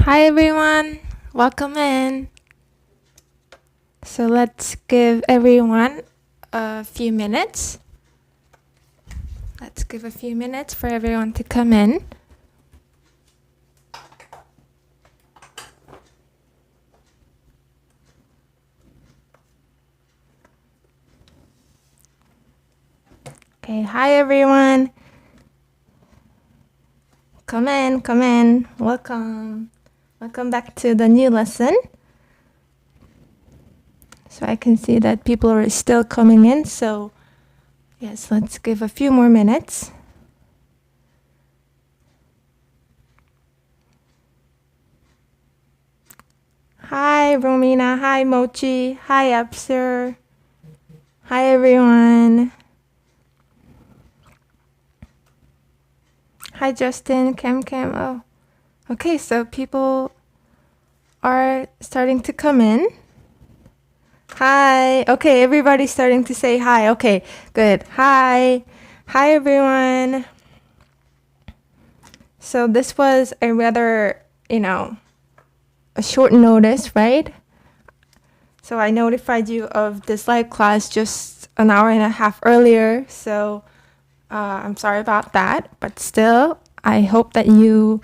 Hi everyone, welcome in. So let's give everyone a few minutes. Let's give a few minutes for everyone to come in. Okay, hi everyone. Come in, welcome. Welcome back to the new lesson. So I can see that people are still coming in, so yes, let's give a few more minutes. Hi Romina, hi Mochi, hi Absur. Hi everyone. Hi Justin, Cam. Oh, okay, so people are starting to come in. Hi. Okay, everybody's starting to say hi. Okay, good. Hi. Hi, everyone. So this was a rather, a short notice, right? So I notified you of this live class just an hour and a half earlier. So I'm sorry about that. But still, I hope that you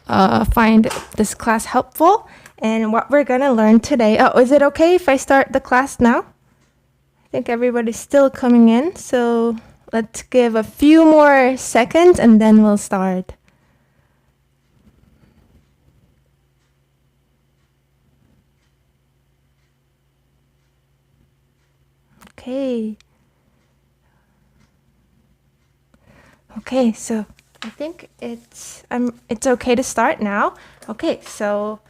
find this class helpful. And what we're going to learn today. Oh, is it okay if I start the class now? I think everybody's still coming in. So let's give a few more seconds and then we'll start. Okay. Okay, so I think it's okay to start now. Okay, so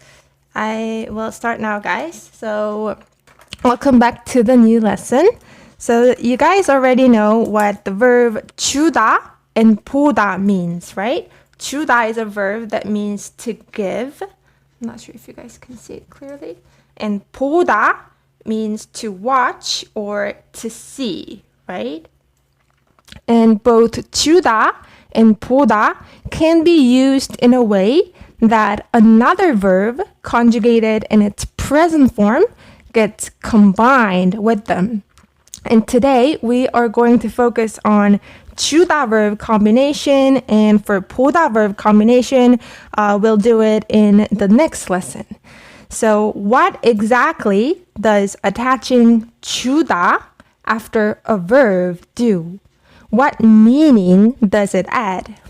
I will start now, guys. So welcome back to the new lesson. So you guys already know what the verb 주다 and 보다 means, right? 주다 is a verb that means to give. I'm not sure if you guys can see it clearly. And 보다 means to watch or to see, right? And both 주다 and 보다 can be used in a way that another verb conjugated in its present form gets combined with them. And today we are going to focus on 주다 verb combination, and for 보다 verb combination, we'll do it in the next lesson. So what exactly does attaching 주다 after a verb do? What meaning does it add?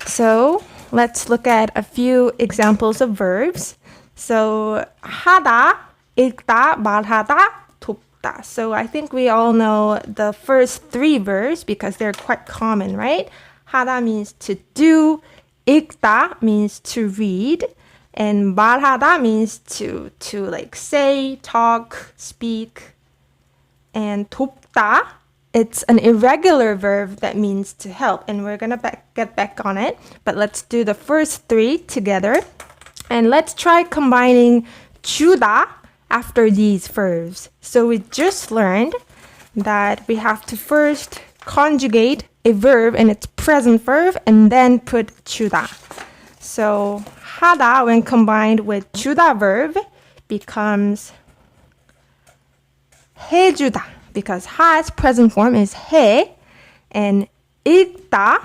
So let's look at a few examples of verbs. So 하다, 읽다, 말하다, 돕다. So I think we all know the first three verbs because they're quite common, right? 하다 means to do, 읽다 means to read, and 말하다 means to like say, talk, speak. And 돕다, it's an irregular verb that means to help, and we're gonna get back on it. But let's do the first three together, and let's try combining 주다 after these verbs. So we just learned that we have to first conjugate a verb in its present verb and then put 주다. So 하다, when combined with 주다 verb, becomes 해주다, because 하's present form is 해, and 읽다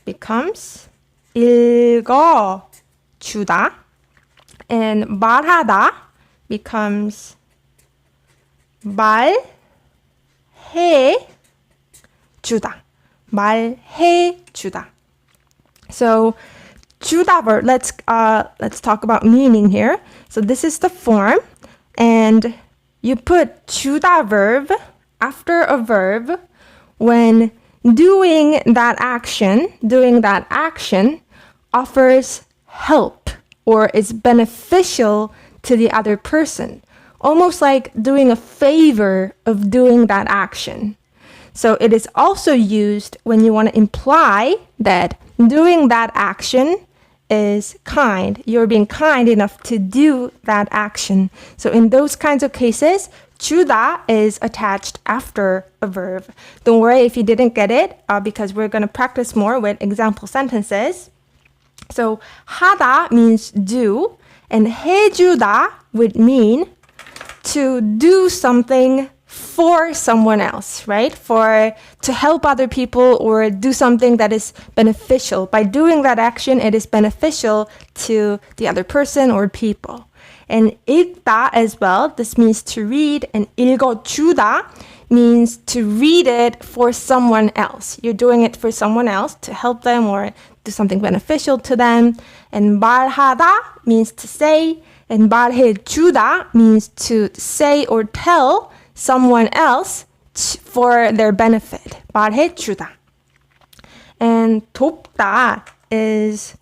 becomes 읽어주다, and 말하다 becomes 말해주다, 말해주다. So 주다 verb, let's talk about meaning here. So this is the form, and you put 주다 verb after a verb when doing that action offers help or is beneficial to the other person. Almost like doing a favor of doing that action. So it is also used when you want to imply that doing that action is kind. You're being kind enough to do that action. So in those kinds of cases, 주다 is attached after a verb. Don't worry if you didn't get it, because we're going to practice more with example sentences. So 하다 means do, and 해주다 would mean to do something for someone else, right? To help other people or do something that is beneficial. By doing that action, it is beneficial to the other person or people. And 읽다 as well, this means to read, and 읽어주다 means to read it for someone else. You're doing it for someone else to help them or do something beneficial to them. And 말하다 means to say, and 말해주다 means to say or tell someone else for their benefit. 말해주다. And 돕다 is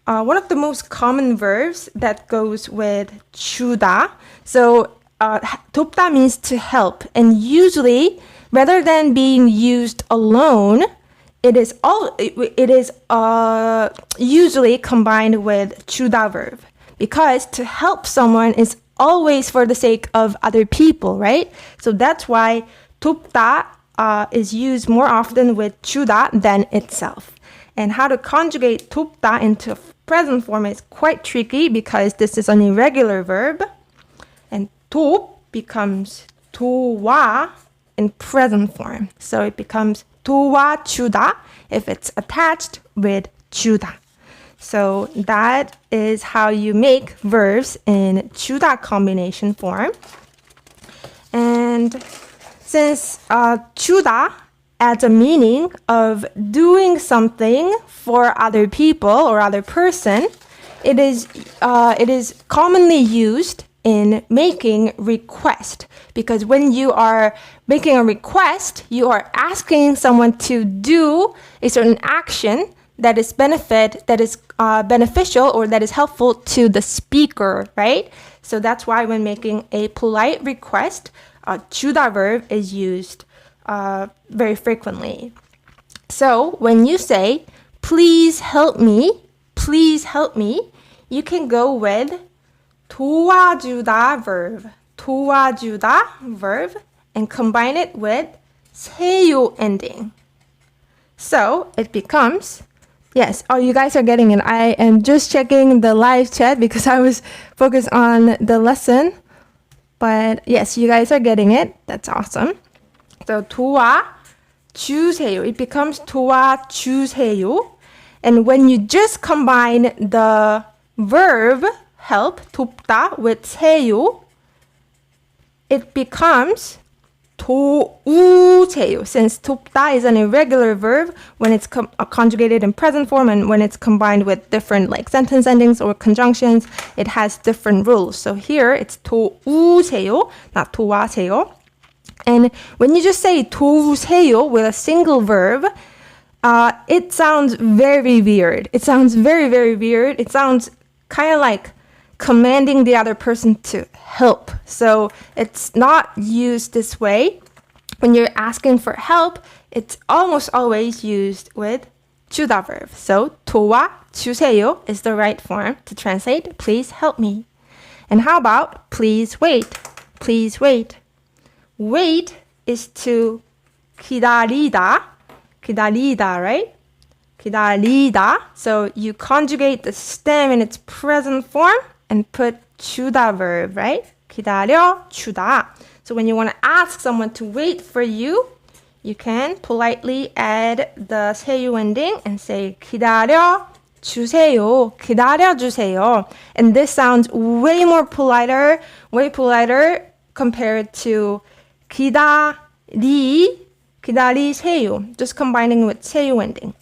one of the most common verbs that goes with 주다. So 돕다 means to help, and usually, rather than being used alone, it is usually combined with 주다 verb, because to help someone is always for the sake of other people, right? So that's why 돕다 is used more often with 주다 than itself. And how to conjugate 돕다 into present form is quite tricky because this is an irregular verb. And 돕 becomes 도와 in present form. So it becomes 도와주다 if it's attached with 주다. So that is how you make verbs in 주다 combination form. And since 주다 adds a meaning of doing something for other people or other person, it is commonly used in making request, because when you are making a request, you are asking someone to do a certain action that is beneficial or that is helpful to the speaker, right? So that's why when making a polite request, 주다 verb is used very frequently. So when you say, please help me, you can go with 도와주다 verb, and combine it with 세요 ending. So it becomes, yes, oh, you guys are getting it. I am just checking the live chat because I was focused on the lesson. But yes, you guys are getting it. That's awesome. So 도와주세요. It becomes 도와주세요. And when you just combine the verb help, 돕다, with 세요, it becomes 도우세요. Since 돕다 is an irregular verb when it's conjugated in present form, and when it's combined with different like sentence endings or conjunctions, it has different rules. So here it's 도우세요, not 도와세요. And when you just say 도우세요 with a single verb, it sounds very weird. It sounds very, very weird. It sounds kind of like commanding the other person to help. So it's not used this way. When you're asking for help, it's almost always used with 주다 verb. So 도와주세요 is the right form to translate please help me. And how about please wait? Please wait. Wait is to 기다리다, right? 기다리다. So you conjugate the stem in its present form and put 주다 verb, right? 기다려주다. So when you want to ask someone to wait for you, you can politely add the 세요 ending and say 기다려주세요, 기다려주세요. And this sounds way politer compared to 기다리세요, just combining with 세요 ending.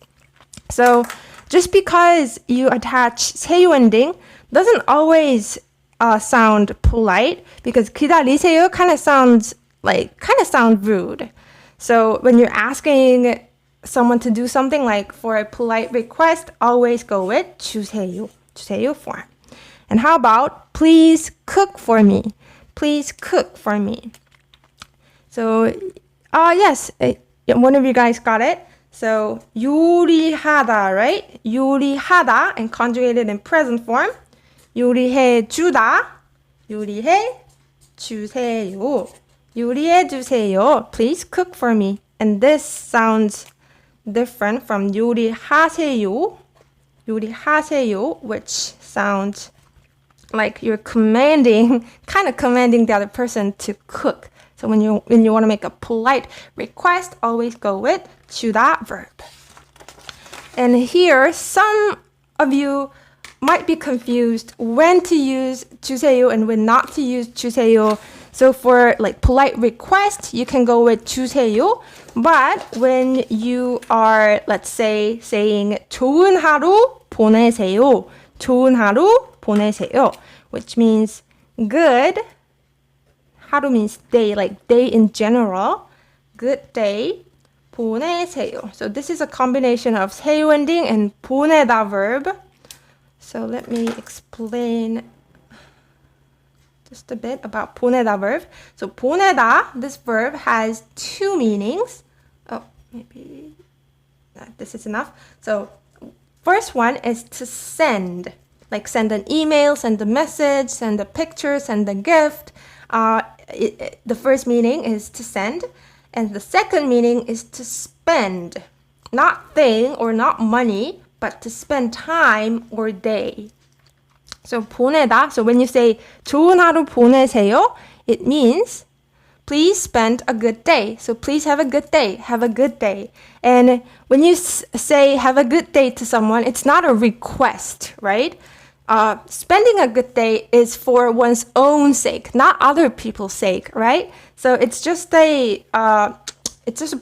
So just because you attach 세요 ending doesn't always sound polite, because 기다리세요 kind of sounds rude. So when you're asking someone to do something, like for a polite request, always go with 주세요 form. And how about please cook for me? Please cook for me. So yes, one of you guys got it. So 요리하다, right? 요리하다, and conjugated in present form. 요리해주다, 요리해주세요, 요리해주세요. Please cook for me. And this sounds different from 요리하세요, 요리하세요, which sounds like you're commanding, kind of commanding the other person to cook. So when you want to make a polite request, always go with 주다 verb. And here, some of you might be confused when to use 주세요 and when not to use 주세요. So for like polite request, you can go with 주세요. But when you are, let's say, saying 좋은 하루 보내세요, 좋은 하루 보내세요, which means good. 하루 means day, like day in general. Good day. 보내세요. So this is a combination of 세요 ending and 보내다 verb. So let me explain just a bit about 보내다 verb. So 보내다, this verb has two meanings. Oh, maybe this is enough. So first one is to send. Like send an email, send a message, send a picture, send a gift. The first meaning is to send. And the second meaning is to spend. Not thing or not money, but to spend time or day. So 보내다, so when you say 좋은 하루 보내세요, it means please spend a good day. So please have a good day. Have a good day. And when you say have a good day to someone, it's not a request, right? Spending a good day is for one's own sake, not other people's sake, right? So it's just a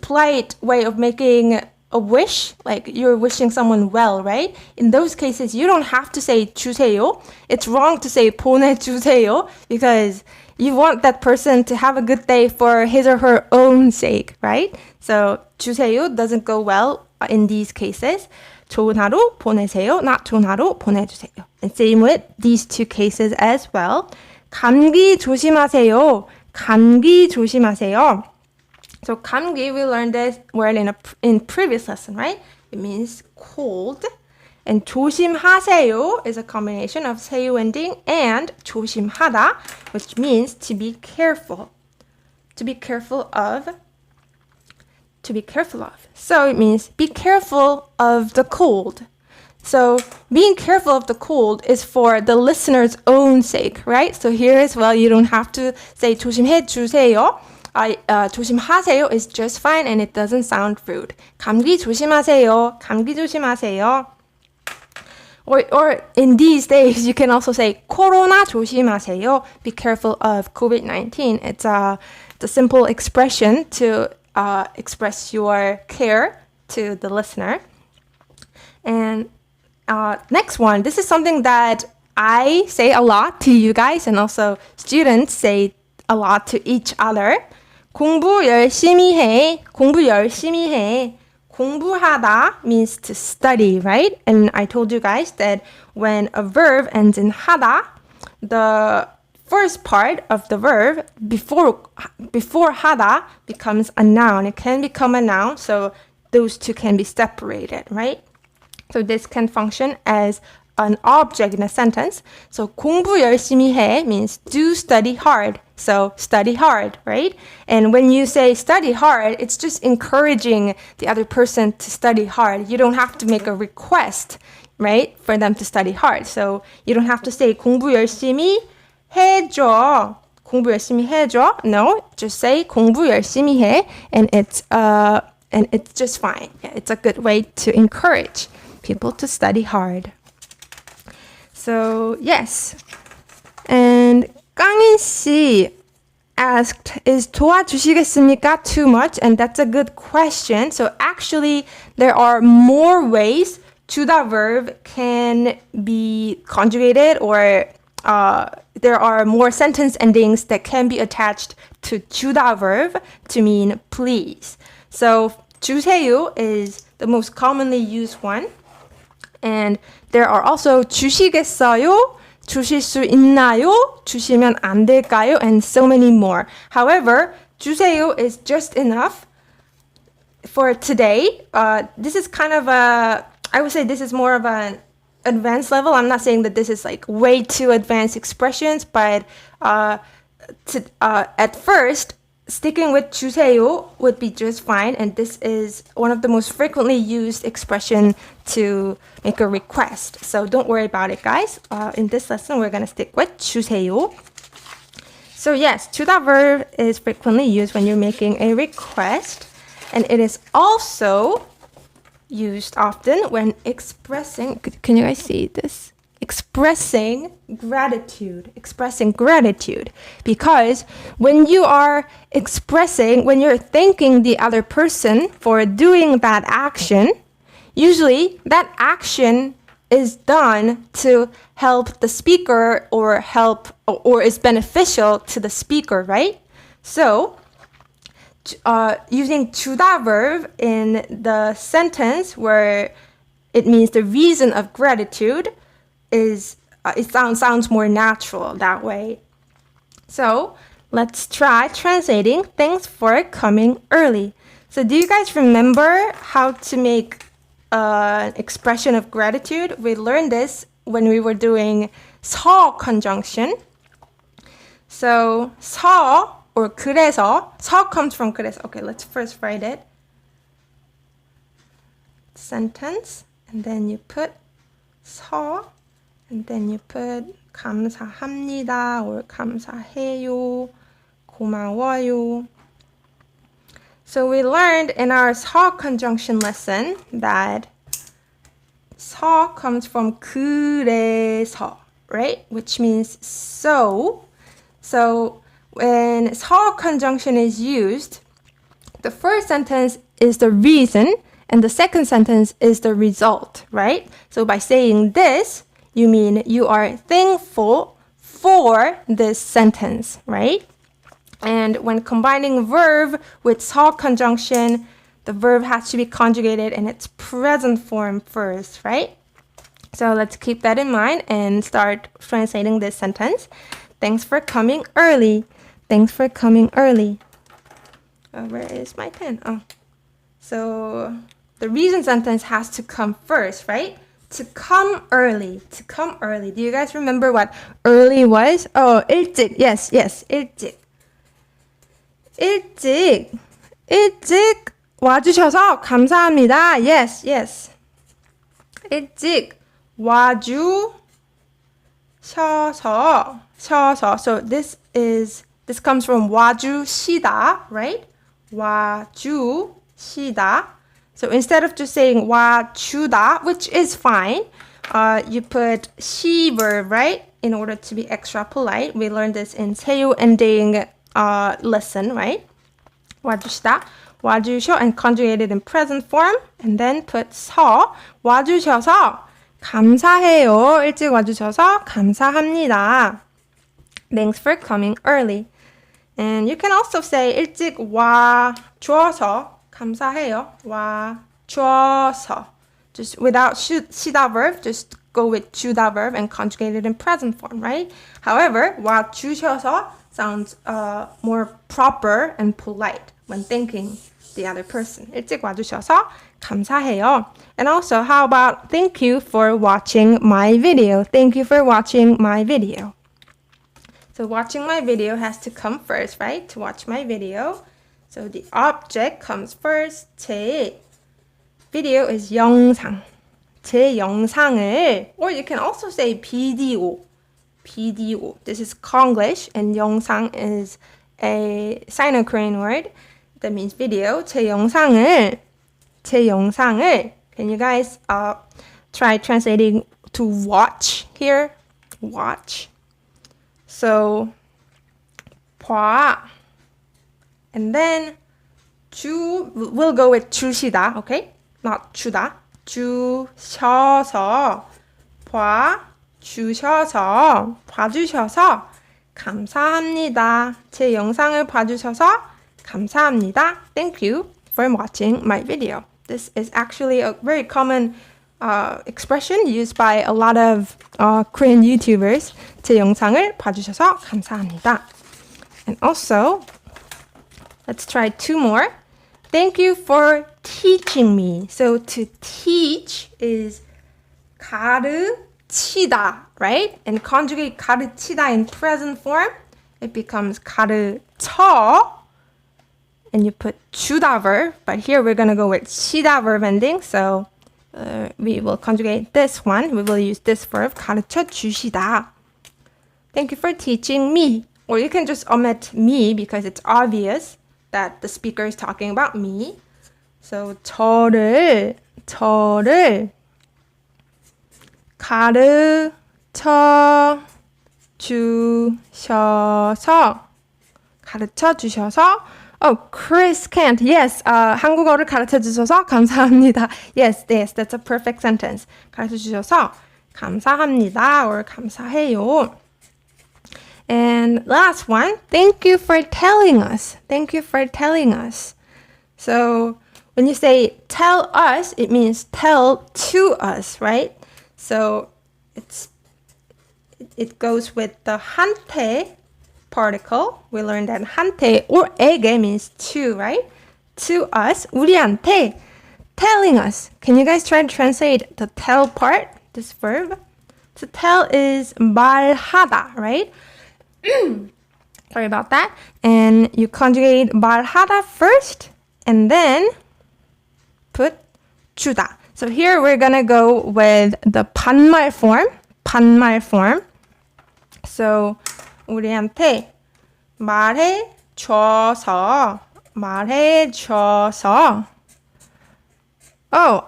polite way of making a wish, like you're wishing someone well, right? In those cases, you don't have to say 주세요. It's wrong to say 보내주세요 because you want that person to have a good day for his or her own sake, right? So 주세요 doesn't go well in these cases. 좋은 하루 보내세요, not 좋은 하루 보내주세요. And same with these two cases as well. 감기 조심하세요. 감기 조심하세요. So 감기, we learned this word in previous lesson, right? It means cold. And 조심하세요 is a combination of 세요 ending and 조심하다, which means to be careful. To be careful of. To be careful of. So it means be careful of the cold. So being careful of the cold is for the listener's own sake, right? So here as well, you don't have to say 조심해 주세요. 조심하세요 is just fine and it doesn't sound rude. 감기 조심하세요. 감기 조심하세요. Or in these days, you can also say 코로나 조심하세요. Be careful of COVID-19. It's a simple expression to express your care to the listener. And next one, this is something that I say a lot to you guys and also students say a lot to each other. 공부 열심히 해. 공부 열심히 해. 공부하다 means to study, right? And I told you guys that when a verb ends in 하다, the first part of the verb before 하다 becomes a noun. It can become a noun, so those two can be separated, right? So this can function as an object in a sentence. So 공부 열심히 해 means do study hard. So study hard, right? And when you say study hard, it's just encouraging the other person to study hard. You don't have to make a request, right, for them to study hard. So you don't have to say 공부 열심히 해줘. 공부 열심히 해줘. No, just say 공부 열심히 해, and it's just fine. Yeah, it's a good way to encourage people to study hard. So yes, and 강인 씨 asked, is 도와주시겠습니까 too much? And that's a good question. So actually, there are more ways 주다 verb can be conjugated, or there are more sentence endings that can be attached to 주다 verb to mean please. So 주세요 is the most commonly used one. And there are also 주시겠어요? 주실 수 있나요? 주시면 안 될까요? And so many more. However, 주세요 is just enough for today. This is kind of I would say this is more of an advanced level. I'm not saying that this is like way too advanced expressions, but at first, sticking with 주세요 would be just fine, and this is one of the most frequently used expression to make a request. So don't worry about it, guys. In this lesson, we're gonna stick with 주세요. So yes, 주다 verb is frequently used when you're making a request, and it is also used often when expressing, can you guys see this? Expressing gratitude, because when you are expressing, when you're thanking the other person for doing that action, usually that action is done to help the speaker or is beneficial to the speaker, right? So using 주다 verb in the sentence where it means the reason of gratitude is it sounds more natural that way. So let's try translating thanks for coming early. So do you guys remember how to make an expression of gratitude? We learned this when we were doing 서 conjunction. So 서 or 그래서, 서 comes from 그래서. Okay, let's first write it. Sentence, and then you put 서, and then you put 감사합니다 or 감사해요, 고마워요. So we learned in our 서 conjunction lesson that 서 comes from 그래서, right? Which means so. So when 서 conjunction is used, the first sentence is the reason and the second sentence is the result, right? So by saying this, you mean you are thankful for this sentence, right? And when combining verb with 서 conjunction, the verb has to be conjugated in its present form first, right? So let's keep that in mind and start translating this sentence. Thanks for coming early. Thanks for coming early. Where is my pen? Oh. So the reason sentence has to come first, right? To come early. To come early. Do you guys remember what early was? Oh, 일찍. Yes, 일찍. 일찍 와주셔서 감사합니다. Yes. 일찍 와주셔서. So this comes from 와주시다, right? 와주시다. So instead of just saying 와주다, which is fine, you put 시 verb, right? In order to be extra polite. We learned this in 세유 ending lesson, right? 와주시다, 와주셔, and conjugated in present form, and then put 서, 와주셔서 감사해요. 일찍 와주셔서 감사합니다. Thanks for coming early. And you can also say 일찍 와줘서 감사해요. 와줘서. Just without 시다 verb, just go with 주다 verb and conjugate it in present form, right? However, 와주셔서 sounds more proper and polite when thanking the other person. 일찍 와주셔서 감사해요. And also, how about thank you for watching my video? Thank you for watching my video. So watching my video has to come first, right? To watch my video. So the object comes first. 제 video is 영상. 제 영상을, or you can also say 비디오. This is Konglish, and 영상 is a Sino-Korean word that means video. 제 영상을. Can you guys try translating to watch here? Watch. So 봐. And then we'll go with 주시다, okay? Not 주다. 주셔서 봐주셔서 감사합니다. 제 영상을 봐주셔서 감사합니다. Thank you for watching my video. This is actually a very common expression used by a lot of Korean YouTubers. 제 영상을 봐주셔서 감사합니다. And also, let's try two more. Thank you for teaching me. So to teach is 가르치다, right? And conjugate 가르치다 in present form, it becomes 가르쳐. and you put 주다 verb, but here we're going to go with 시다 verb ending. So we will conjugate this one. We will use this verb, 가르쳐 주시다. Thank you for teaching me. Or you can just omit me because it's obvious that the speaker is talking about me. So 저를 가르쳐 주셔서 Oh, Chris can't. Yes, 한국어를 가르쳐 주셔서 감사합니다. Yes, that's a perfect sentence. 가르쳐 주셔서 감사합니다 or 감사해요. And last one, thank you for telling us. Thank you for telling us. So when you say tell us, it means tell to us, right? So it goes with the 한테 particle. We learned that 한테 or 에게 means to, right? To us, 우리한테, telling us. Can you guys try to translate the tell part, this verb? To tell is 말하다, right? Sorry about that. And you conjugate 말하다 first and then put 주다. So here we're going to go with the 반말 form. So 우리한테 말해줘서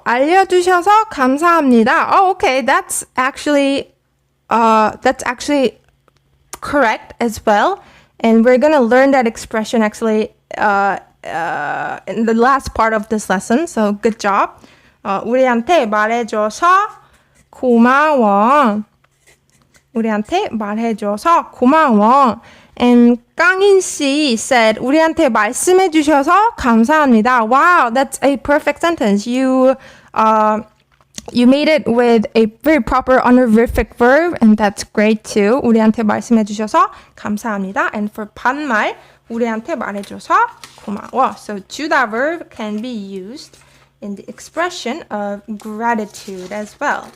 알려주셔서 감사합니다. Oh, okay, that's actually correct as well. And we're gonna learn that expression actually in the last part of this lesson. So good job. 우리한테 말해줘서 고마워. 우리한테 말해줘서 고마워. And 깡인 씨 said, 우리한테 말씀해 주셔서 감사합니다. Wow, that's a perfect sentence. You made it with a very proper honorific verb, and that's great too. 우리한테 말씀해 주셔서 감사합니다. And for 반말, 우리한테 말해줘서 고마워. So 주다 verb can be used in the expression of gratitude as well.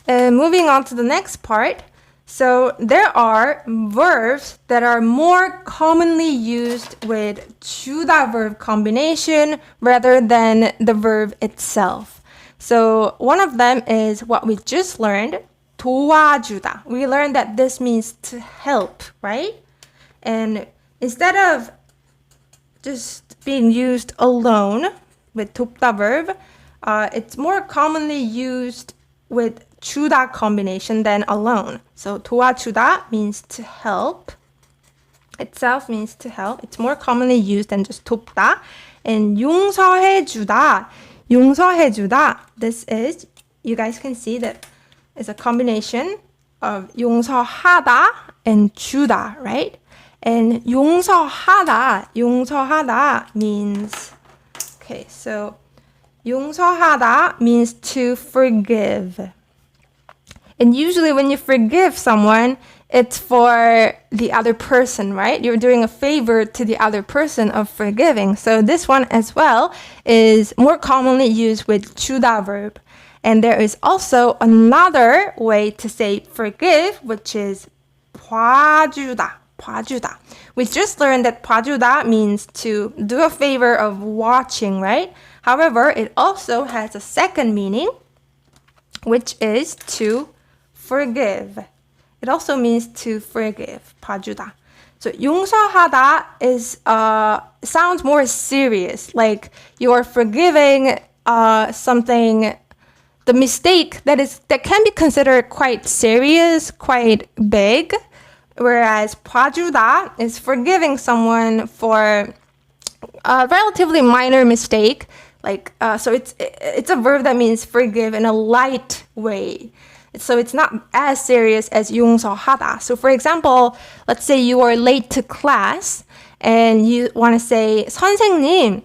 Moving on to the next part. So there are verbs that are more commonly used with 주다 verb combination rather than the verb itself. So one of them is what we just learned, 도와주다. We learned that this means to help, right? And instead of just being used alone with 돕다 verb, it's more commonly used with 주다 combination than alone. So 도와주다 means to help. Itself means to help. It's more commonly used than just 돕다. And 용서해주다. This is, you guys can see that it's a combination of 용서하다 and 주다, right? And 용서하다 means, okay, so 용서하다 means to forgive. And usually when you forgive someone, it's for the other person, right? You're doing a favor to the other person of forgiving. So this one as well is more commonly used with 주다 verb. And there is also another way to say forgive, which is 봐주다. We just learned that 봐주다 means to do a favor of watching, right? However, it also has a second meaning, which is to forgive. It also means to forgive, 봐주다. So 용서하다 is sounds more serious, like you're forgiving something, the mistake that can be considered quite serious, quite big, whereas 봐주다 is forgiving someone for a relatively minor mistake. Like so it's a verb that means forgive in a light way. So it's not as serious as 용서하다. So for example, let's say you are late to class and you want to say 선생님,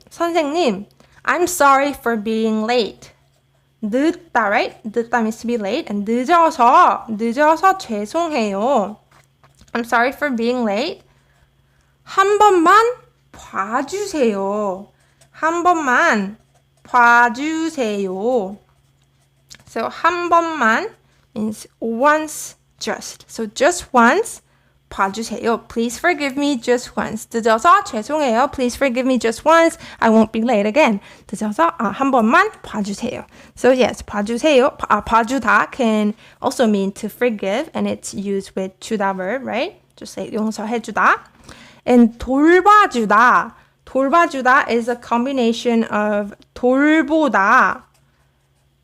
I'm sorry for being late. 늦다, right? 늦다 means to be late. And 늦어서 죄송해요. I'm sorry for being late. 한 번만 봐주세요. So 한 번만 means once just. So just once, 봐주세요. Please forgive me just once. 늦어서 죄송해요. Please forgive me just once. I won't be late again. 늦어서 한 번만 봐주세요. So yes, 봐주세요. 봐주다 can also mean to forgive, and it's used with 주다 verb, right? Just say 용서해주다. And 돌봐주다. 돌봐주다 is a combination of 돌보다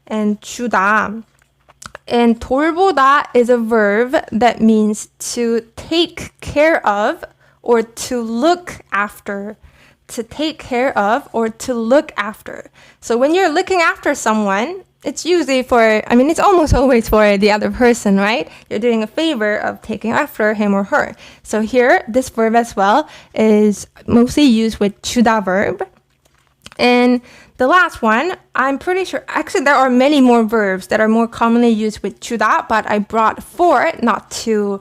and 주다. And 돌보다 is a verb that means to take care of or to look after. To take care of or to look after. So when you're looking after someone, it's usually it's almost always for the other person, right? You're doing a favor of taking after him or her. So here, this verb as well is mostly used with 주다 verb. And the last one, I'm pretty sure, actually there are many more verbs that are more commonly used with 주다, but I brought 4 not to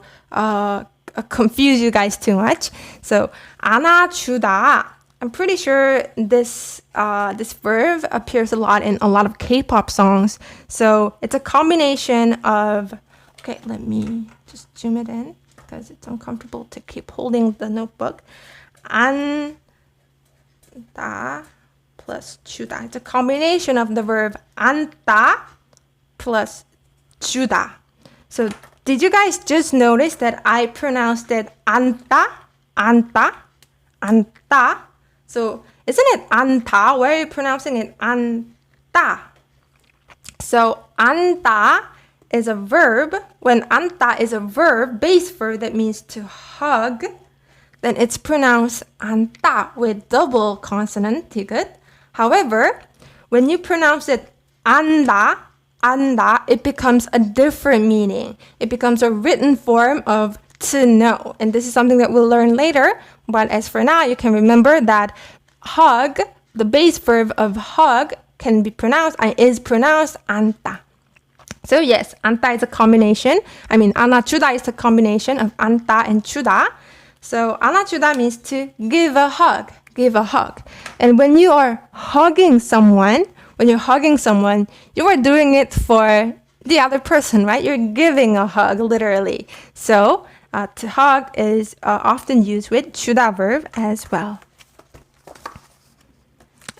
confuse you guys too much. So 안아주다. I'm pretty sure this verb appears a lot in a lot of K-pop songs. So it's a combination of, okay, let me just zoom it in because it's uncomfortable to keep holding the notebook. 안다 plus 주다. It's a combination of the verb 안다 plus 주다. So did you guys just notice that I pronounced it 안다, 안다, 안다? So isn't it anta? Why are you pronouncing it anta? So anta is a verb. When anta is a verb, base verb that means to hug, then it's pronounced anta with double consonant, tigut. However, when you pronounce it anda, it becomes a different meaning. It becomes a written form of to know. And this is something that we'll learn later. But as for now, you can remember that hug, the base verb of hug, is pronounced anta. So yes, anta is a combination. 안아주다 is a combination of anta and 주다. So 안아주다 means to give a hug. And when you are hugging someone, you are doing it for the other person, right? You're giving a hug, literally. So to hug is often used with 주다 verb as well.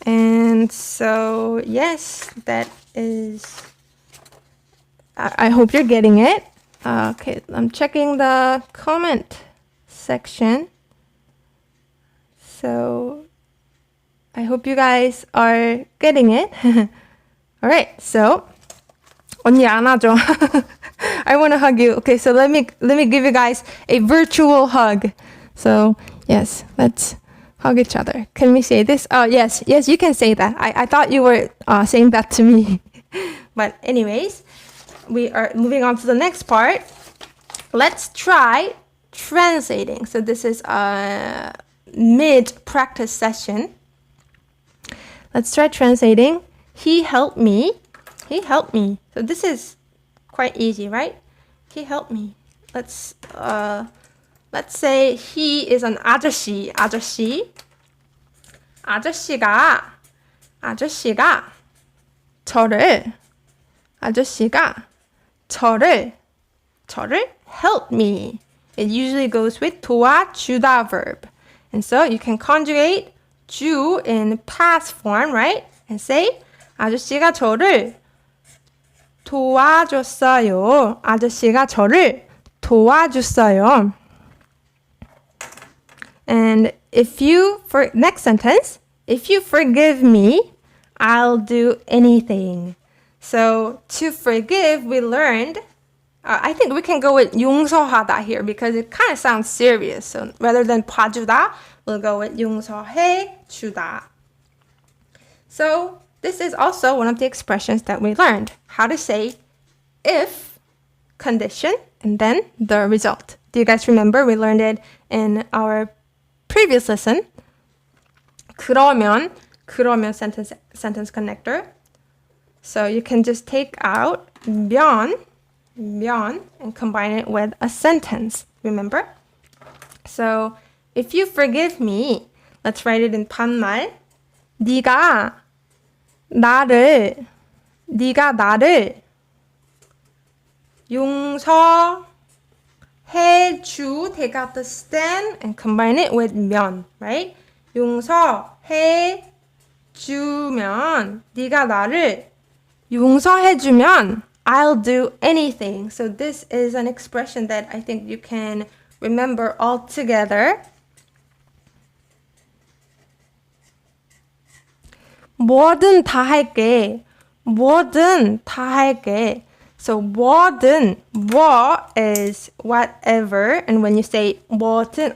And so, yes, that is, I hope you're getting it. Okay, I'm checking the comment section. So I hope you guys are getting it. All right, so 언니 안아줘. I want to hug you. Okay, so let me give you guys a virtual hug. So yes, let's hug each other. Can we say this? Oh yes, you can say that. I thought you were saying that to me. But anyways, we are moving on to the next part. Let's try translating. So this is a mid-practice session. Let's try translating. He helped me. So this is quite easy, right? He helped me. Let's say he is an 아저씨. 아저씨가 저를 help me. It usually goes with 도와주다 verb. And so you can conjugate 주 in past form, right? And say 아저씨가 저를 도와줬어요. 아저씨가 저를 도와줬어요. And next sentence, if you forgive me, I'll do anything. So to forgive, we learned, I think we can go with 용서하다 here because it kind of sounds serious. So rather than 봐주다, we'll go with 용서해주다. So this is also one of the expressions that we learned. How to say if, condition, and then the result. Do you guys remember? We learned it in our previous lesson. 그러면 sentence connector. So you can just take out 면, and combine it with a sentence. Remember? So if you forgive me, let's write it in 반말. 네가 나를 용서해 해주, take out the stem and combine it with 면, right? 용서해주면, 네가 나를 용서해주면 I'll do anything. So this is an expression that I think you can remember all together. 뭐든 다 할게. 뭐든 다 할게. So 뭐든, 뭐 is whatever, and when you say 뭐든,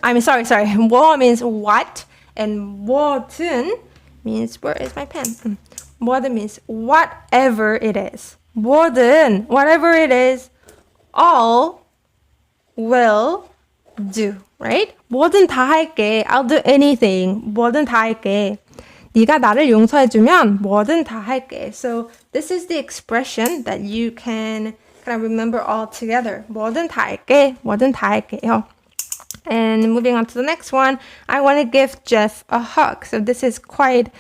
뭐 means what, and 뭐든 means, where is my pen? 뭐든 means whatever it is. 뭐든, whatever it is, all will do, right? 뭐든 다 할게. I'll do anything. 뭐든 다 할게. 네가 나를 용서해주면 뭐든 다 할게. So this is the expression that you can kind of remember all together. 뭐든 다 할게. 뭐든 다 할게요. And moving on to the next one, I want to give Jeff a hug. So this is quite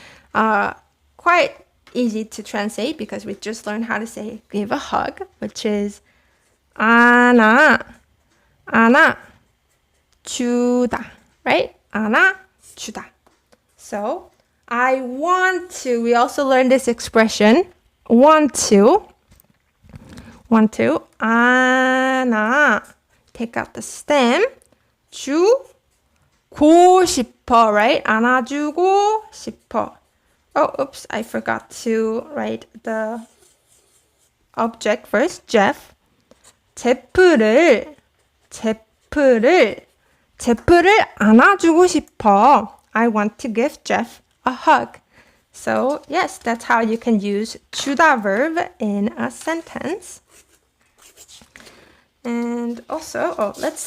easy to translate because we just learned how to say give a hug, which is 안아주다, right? 안아주다. So I want to, we also learned this expression, want to, 안아, take out the stem, 주고 싶어, right? 안아주고 싶어. Oh, oops, I forgot to write the object first, Jeff. 제프를 안아주고 싶어. I want to give Jeff a hug. So yes, that's how you can use 주다 verb in a sentence. And also, let's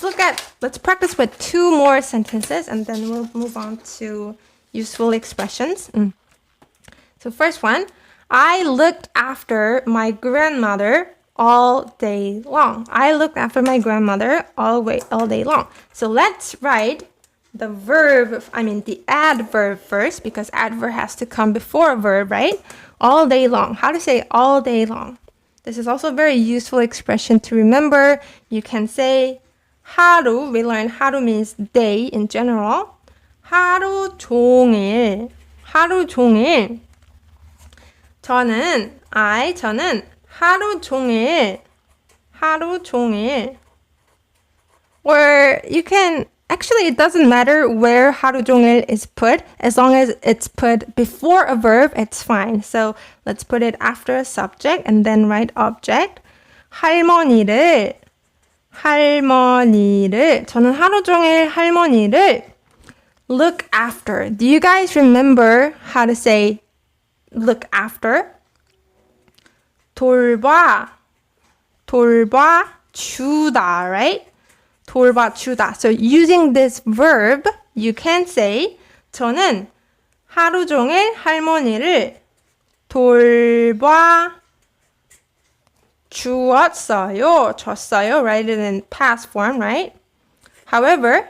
practice with two more sentences and then we'll move on to useful expressions. So first one, I looked after my grandmother all day long. I looked after my grandmother all day long. So let's write the adverb first, because adverb has to come before a verb, right? All day long. How to say all day long? This is also a very useful expression to remember. You can say 하루. We learned 하루 means day in general. 하루 종일. 저는 하루 종일. Or you can, actually it doesn't matter where 하루 종일 is put. As long as it's put before a verb, it's fine. So let's put it after a subject and then write object. 할머니를. 저는 하루 종일 할머니를 look after. Do you guys remember how to say look after? 돌봐주다, right? 돌봐주다. So using this verb, you can say 저는 하루 종일 할머니를 줬어요. Write it in past form, right? However,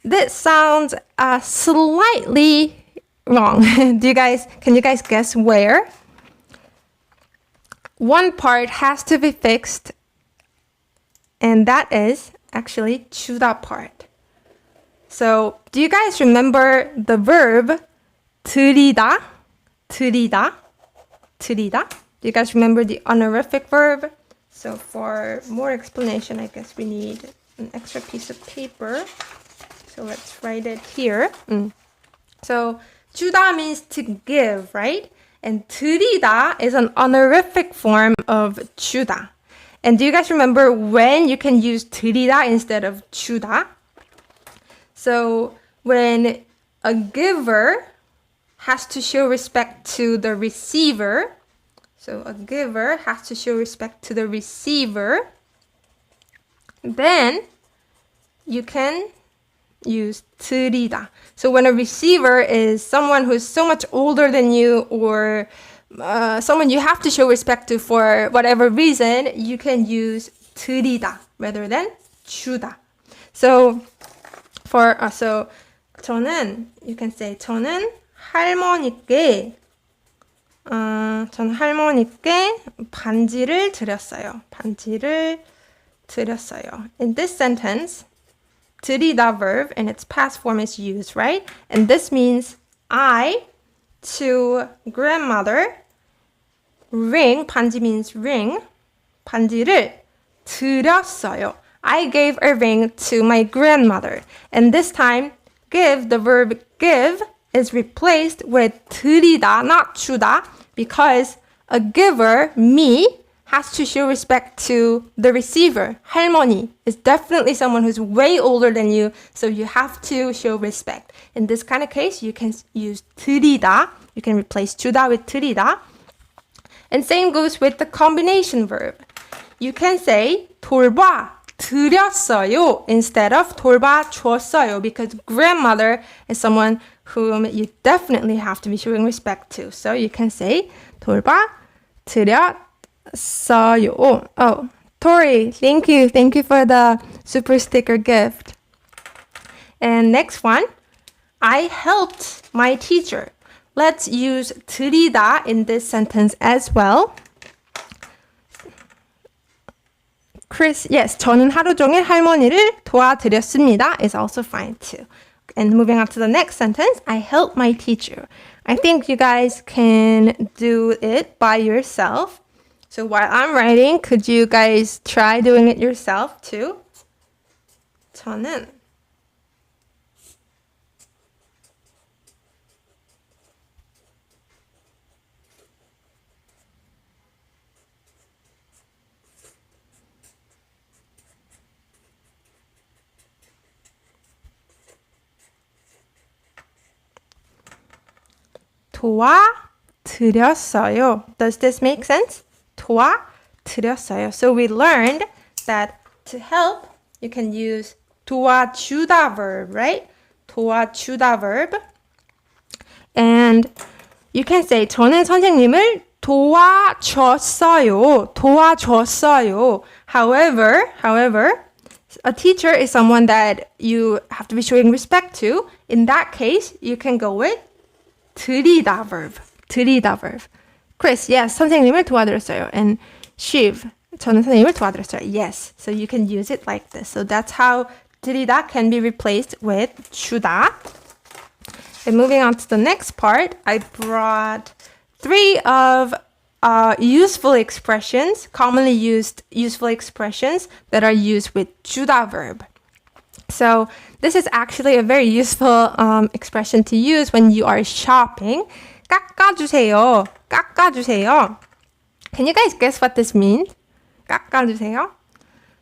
this sounds slightly wrong. Can you guys guess where? One part has to be fixed, and that is actually 주다 part. So, do you guys remember the verb 들이다? Do you guys remember the honorific verb? So, for more explanation, I guess we need an extra piece of paper. So, let's write it here. So, 주다 means to give, right? And 들이다 is an honorific form of 주다. And do you guys remember when you can use 들이다 instead of 주다? So when a giver has to show respect to the receiver, then you can use 들이다. So when a receiver is someone who's so much older than you, or someone you have to show respect to for whatever reason, you can use 들이다 rather than 주다. So 저는, you can say 저는 할머니께 반지를 드렸어요. 반지를 드렸어요. In this sentence, 드리다 verb in its past form is used, right? And this means I to grandmother ring, 반지 means ring, 반지를 드렸어요. I gave a ring to my grandmother. And this time, give, the verb give, is replaced with 드리다, not 주다, because a giver, me, has to show respect to the receiver. 할머니 is definitely someone who's way older than you, so you have to show respect. In this kind of case, you can use 드리다. You can replace 주다 with 드리다. And same goes with the combination verb. You can say 돌봐 드렸어요 instead of 돌봐 줬어요, because grandmother is someone whom you definitely have to be showing respect to. So you can say 돌봐 드렸어요. Oh, Tori, thank you. Thank you for the super sticker gift. And next one, I helped my teacher. Let's use 드리다 in this sentence as well. Chris, yes, 저는 하루 종일 할머니를 도와드렸습니다 is also fine too. And moving on to the next sentence, I helped my teacher. I think you guys can do it by yourself. So while I'm writing, could you guys try doing it yourself too? 저는 도와드렸어요. Does this make sense? 도와드렸어요. So we learned that to help, you can use 도와주다 verb, right? 도와주다 verb. And you can say 저는 선생님을 도와줬어요. 도와줬어요. However, a teacher is someone that you have to be showing respect to. In that case, you can go with 드리다 verb. 드리다 verb. Chris, yes, 선생님을 도와드렸어요. And Shiv, 저는 선생님을 도와드렸어요. Yes. So you can use it like this. So that's how 드리다 can be replaced with 주다. And moving on to the next part, I brought 3 of useful expressions, commonly used useful expressions that are used with 주다 verb. So this is actually a very useful expression to use when you are shopping. 깎아주세요. 깎아주세요. Can you guys guess what this means? 깎아주세요.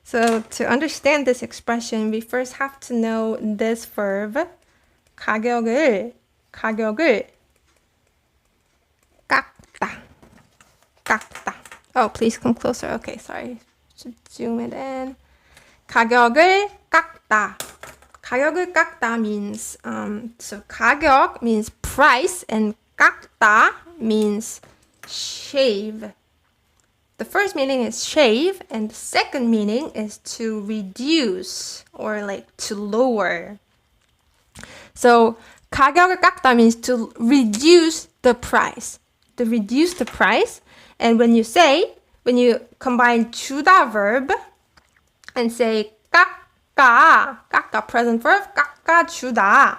So to understand this expression, we first have to know this verb. 가격을 깎다. 깎다. Oh, please come closer. Okay, sorry. Should zoom it in. 가격을 깎다. 가격을 깎다 means, so 가격 means price and 깎다 means shave. The first meaning is shave and the second meaning is to reduce or like to lower. So 가격을 깎다 means to reduce the price. To reduce the price. And when you combine 주다 verb and say 깎아 present verb, 깎아주다.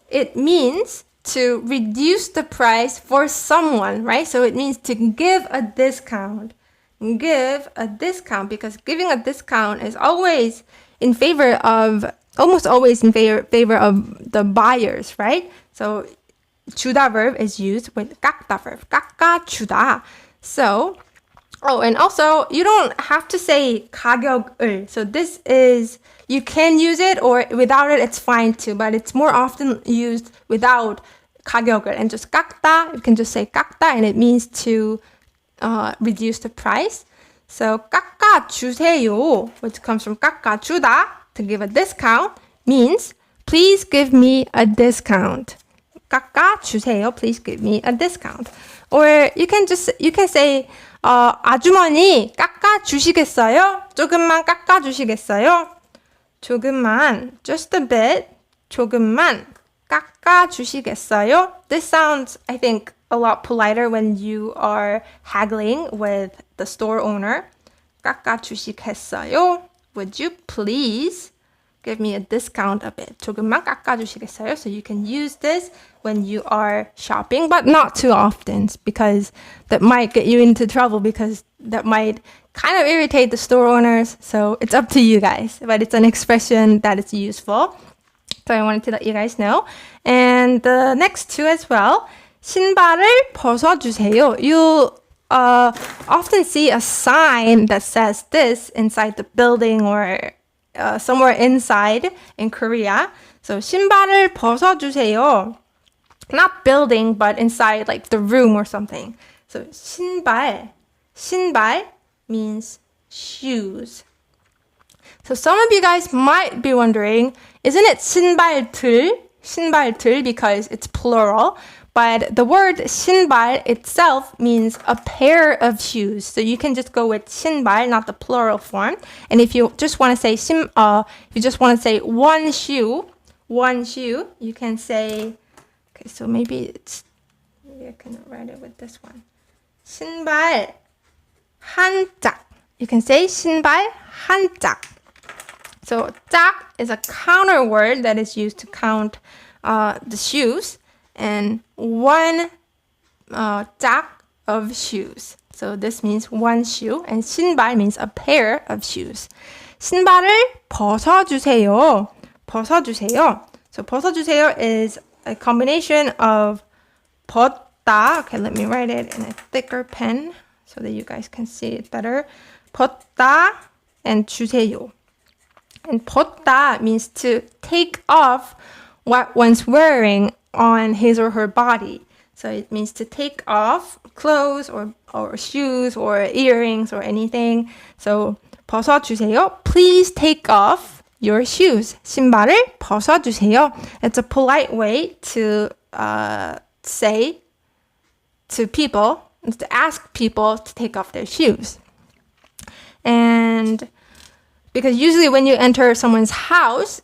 It means to reduce the price for someone, right? So it means to give a discount. Give a discount because giving a discount is always in favor of, almost always in favor of the buyers, right? So 주다 verb is used with 깎다 verb, 깎아주다. So, oh, and also, you don't have to say 가격을. So this is, you can use it or without it, it's fine too. But it's more often used without 가격을. And just 깎다, you can just say 깎다 and it means to reduce the price. So 깎아주세요, which comes from 깎아주다, to give a discount, means please give me a discount. 깎아주세요, please give me a discount. Or you can say 아주머니 깎아주시겠어요? 조금만 깎아주시겠어요? 조금만, just a bit, 조금만 깎아주시겠어요? This sounds, I think, a lot politer when you are haggling with the store owner. 깎아주시겠어요? Would you please give me a discount a bit? 조금만 깎아주시겠어요? So you can use this when you are shopping, but not too often because that might get you into trouble because that might kind of irritate the store owners. So it's up to you guys, but it's an expression that is useful. So I wanted to let you guys know. And the next two as well. 신발을 벗어주세요. You often see a sign that says this inside the building or somewhere inside in Korea. So 신발을 벗어주세요. Not building, but inside like the room or something. So 신발 means shoes. So some of you guys might be wondering, isn't it 신발들 because it's plural? But the word 신발 itself means a pair of shoes. So you can just go with 신발, not the plural form. And if you just want to say one shoe, you can say, okay, so maybe I can write it with this one. 신발 한 짝. You can say 신발 한 짝. So 짝 is a counter word that is used to count the shoes. And one 짝 of shoes. So this means one shoe. And 신발 means a pair of shoes. 신발을 벗어주세요. So 벗어주세요 is a combination of 벗다. Okay, let me write it in a thicker pen so that you guys can see it better. 벗다 and 주세요. And 벗다 means to take off what one's wearing on his or her body. So it means to take off clothes or shoes or earrings or anything. So 벗어주세요. Please take off your shoes. 신발을 벗어주세요. It's a polite way to say to people, to ask people to take off their shoes. And because usually when you enter someone's house,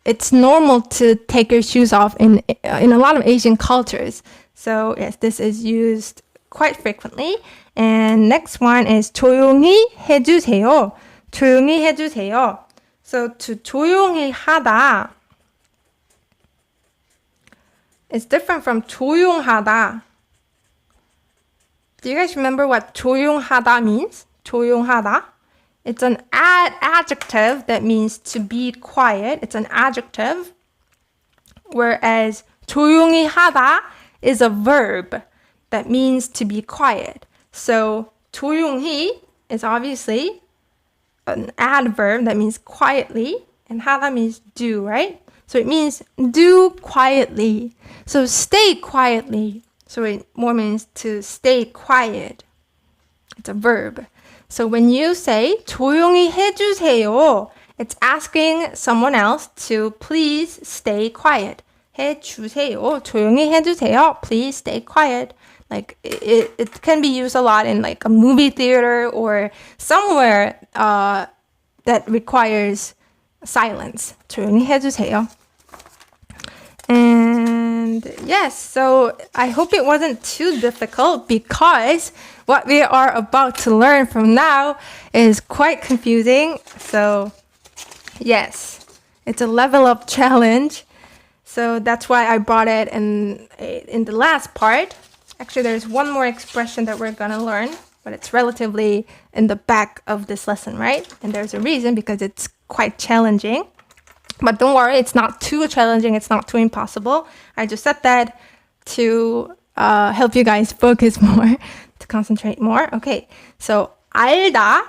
it's normal to take your shoes off in a lot of Asian cultures. So yes, this is used quite frequently. And next one is 조용히 해주세요. 조용히 해주세요. So to 조용히 하다 is different from 조용하다. Do you guys remember what 조용하다 means? 조용하다. It's an adjective that means to be quiet. It's an adjective. Whereas 조용히 하다 is a verb that means to be quiet. So 조용히 is obviously an adverb that means quietly. And 하다 means do, right? So it means do quietly. So stay quietly. So it more means to stay quiet. It's a verb. So when you say 조용히 해주세요, it's asking someone else to please stay quiet. 해주세요. 조용히 해주세요. Please stay quiet. Like it can be used a lot in like a movie theater or somewhere that requires silence. 조용히 해주세요. And yes, so I hope it wasn't too difficult because what we are about to learn from now is quite confusing. So yes, it's a level up challenge. So that's why I brought it in the last part. Actually, there's one more expression that we're going to learn, but it's relatively in the back of this lesson, right? And there's a reason because it's quite challenging. But don't worry, it's not too challenging. It's not too impossible. I just said that to help you guys focus more, to concentrate more. Okay, so 알다.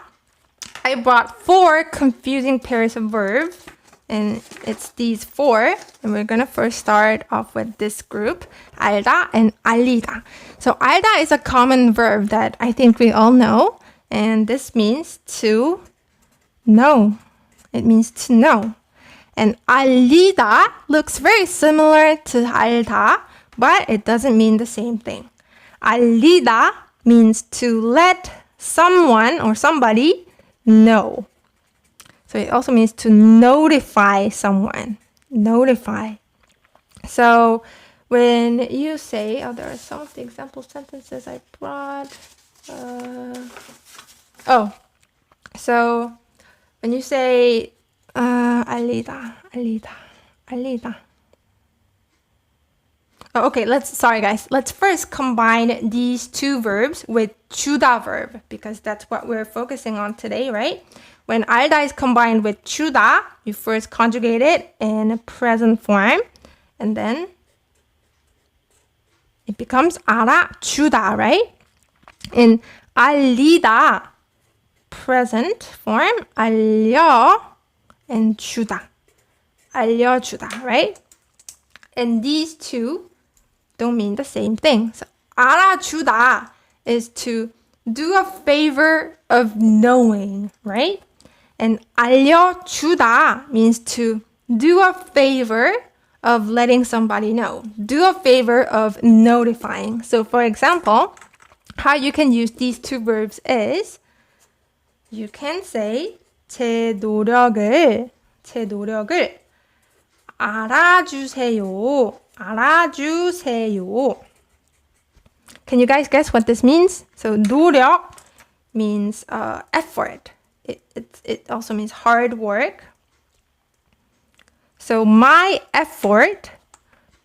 I brought 4 confusing pairs of verbs. And it's these 4. And we're going to first start off with this group. 알다 and 알리다. So 알다 is a common verb that I think we all know. And this means to know. It means to know. And 알리다 looks very similar to 알다, but it doesn't mean the same thing. 알리다 means to let someone or somebody know. So it also means to notify someone. Notify. So when you say, there are some of the example sentences I brought. So when you say 알리다. Oh, okay, sorry guys. Let's first combine these two verbs with 주다 verb because that's what we're focusing on today, right? When 알다 is combined with 주다, you first conjugate it in present form and then it becomes 알아주다, right? In 알리다, present form, 알려 and 주다. 알려주다, right? And these two don't mean the same thing. So 알아주다 is to do a favor of knowing, right? And 알려주다 means to do a favor of letting somebody know. Do a favor of notifying. So for example, how you can use these two verbs is you can say 제 노력을 알아주세요. Can you guys guess what this means? So 노력 means effort. It also means hard work. So my effort,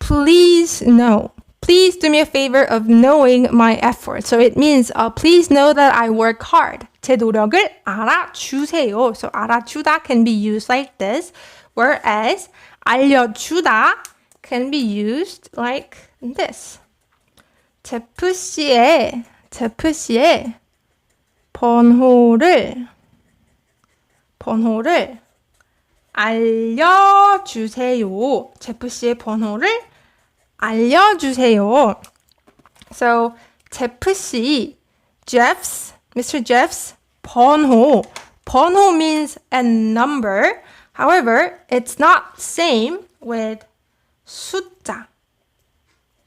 please know. Please do me a favor of knowing my effort. So it means please know that I work hard. 제 노력을 알아주세요. So 알아주다 can be used like this, whereas 알려주다 can be used like this. 제프 씨의 번호를 알려주세요. 제프 씨의 번호를 알려주세요. So 제프 씨, Mr. Jeff's 번호. 번호 means a number. However, it's not same with 숫자.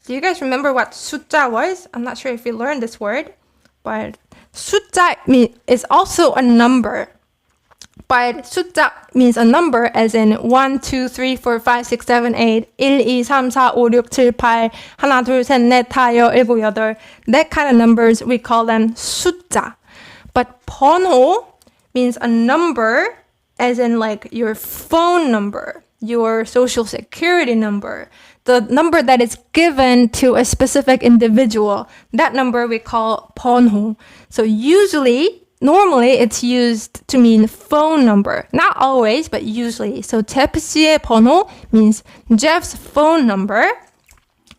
Do you guys remember what 숫자 was? I'm not sure if you learned this word, but 숫자 is also a number. But 숫자 means a number as in 1, 2, 3, 4, 5, 6, 7, 8, 1, 2, 3, 4, 5, 6, 7, 8, 하나, 둘, 셋, 넷, 다, 여, 일곱, 여덟. That kind of numbers, we call them 숫자. But 번호 means a number as in like your phone number, your social security number, the number that is given to a specific individual. That number we call 번호. So normally it's used to mean phone number. Not always, but usually. So 제프 씨의 번호 means Jeff's phone number.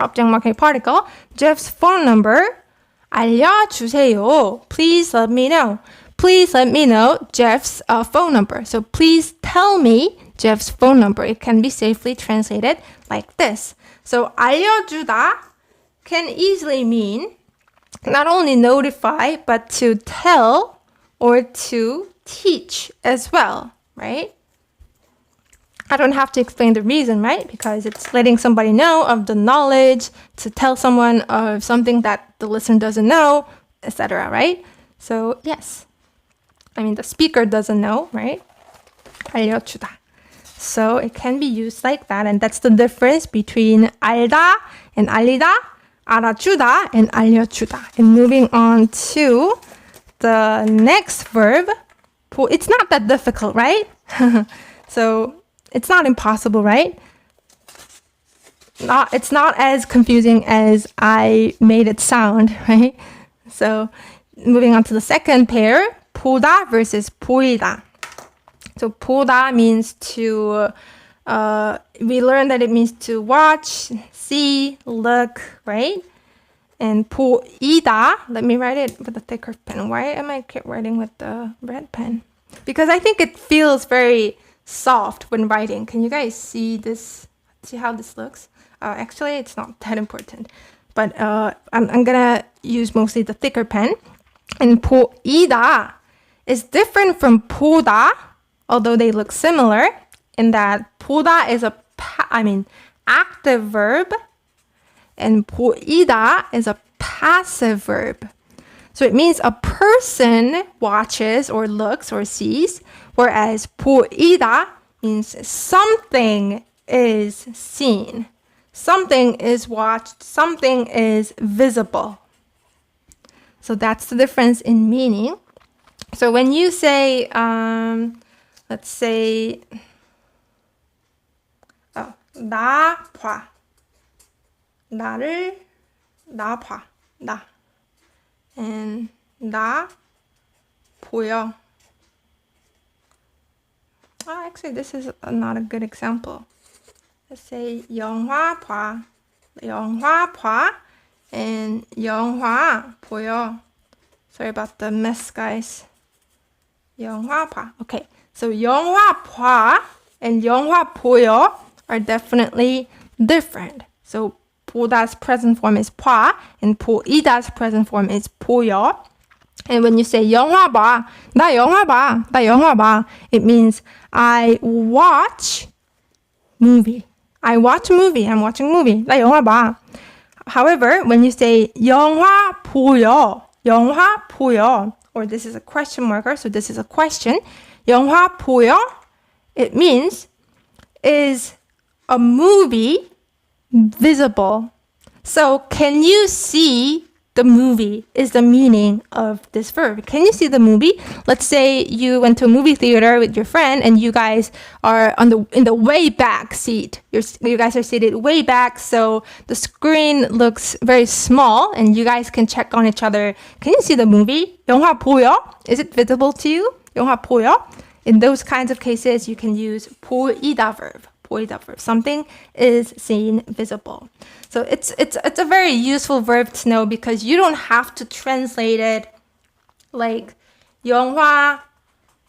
object mark particle. Jeff's phone number. 알려주세요. Please let me know. Please let me know Jeff's phone number. So please tell me Jeff's phone number. It can be safely translated like this. So 알려주다 can easily mean not only notify, but to tell or to teach as well, right? I don't have to explain the reason, right? Because it's letting somebody know of the knowledge, to tell someone of something that the listener doesn't know, etc., right? So, yes. I mean, the speaker doesn't know, right? 알려주다. So, it can be used like that, and that's the difference between 알다 and 알리다, 알아주다 and 알려주다. And moving on to the next verb, it's not that difficult, right? So, it's not impossible, right? It's not as confusing as I made it sound, right? So, moving on to the second pair, 보다 versus 보이다. So, 보다 means to, we learned that it means to watch, see, look, right? And 보이다, let me write it with a thicker pen. Why am I writing with the red pen? Because I think it feels very soft when writing. Can you guys see this? See how this looks? Actually, it's not that important. But I'm gonna use mostly the thicker pen. And 보이다 is different from 보다, although they look similar in that 보다 is active verb, and 보이다 is a passive verb. So it means a person watches or looks or sees, whereas 보이다 means something is seen. Something is watched, something is visible. So that's the difference in meaning. So when you say, let's say, 나 봐. 나 봐. 나. And 나 보여. Oh, actually, this is not a good example. Let's say 영화 봐. 영화 봐. And 영화 보여. Sorry about the mess, guys. 영화 봐. Okay, so 영화 봐 and 영화 보여 are definitely different. So 보다's present form is 봐 and 보이다's present form is 보여. And when you say 영화 봐, 나 영화 봐, 나 영화 봐, it means I watch movie. I watch movie. I'm watching movie. 나 영화 봐. However, when you say 영화 보여, 영화 보여, or this is a question marker, so this is a question. 영화 보여, it means is a movie visible? So can you see the movie is the meaning of this verb. Can you see the movie? Let's say you went to a movie theater with your friend and you guys are in the way back seat. You guys are seated way back, so the screen looks very small and you guys can check on each other. Can you see the movie? 영화 보여? Is it visible to you? 영화 보여? In those kinds of cases, you can use 보이다 verb. 보이다 verb. Something is seen, visible. So it's a very useful verb to know because you don't have to translate it like 영화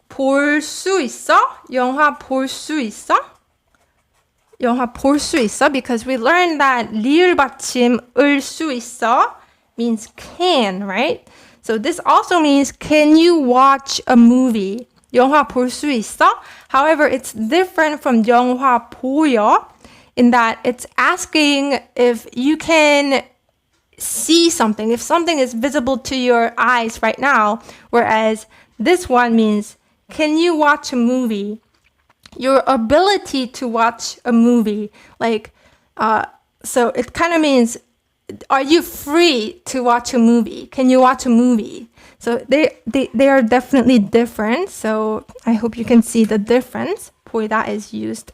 볼 수 있어? 영화 볼 수 있어? 영화 볼 수 있어? Because we learned that 리을 받침 을 수 있어 means can, right? So this also means can you watch a movie? 영화 볼 수 있어? However, it's different from 영화 보여 in that it's asking if you can see something, if something is visible to your eyes right now, whereas this one means, can you watch a movie? Your ability to watch a movie, like, so it kind of means, are you free to watch a movie? Can you watch a movie? So they are definitely different. So I hope you can see the difference. 보이다 is used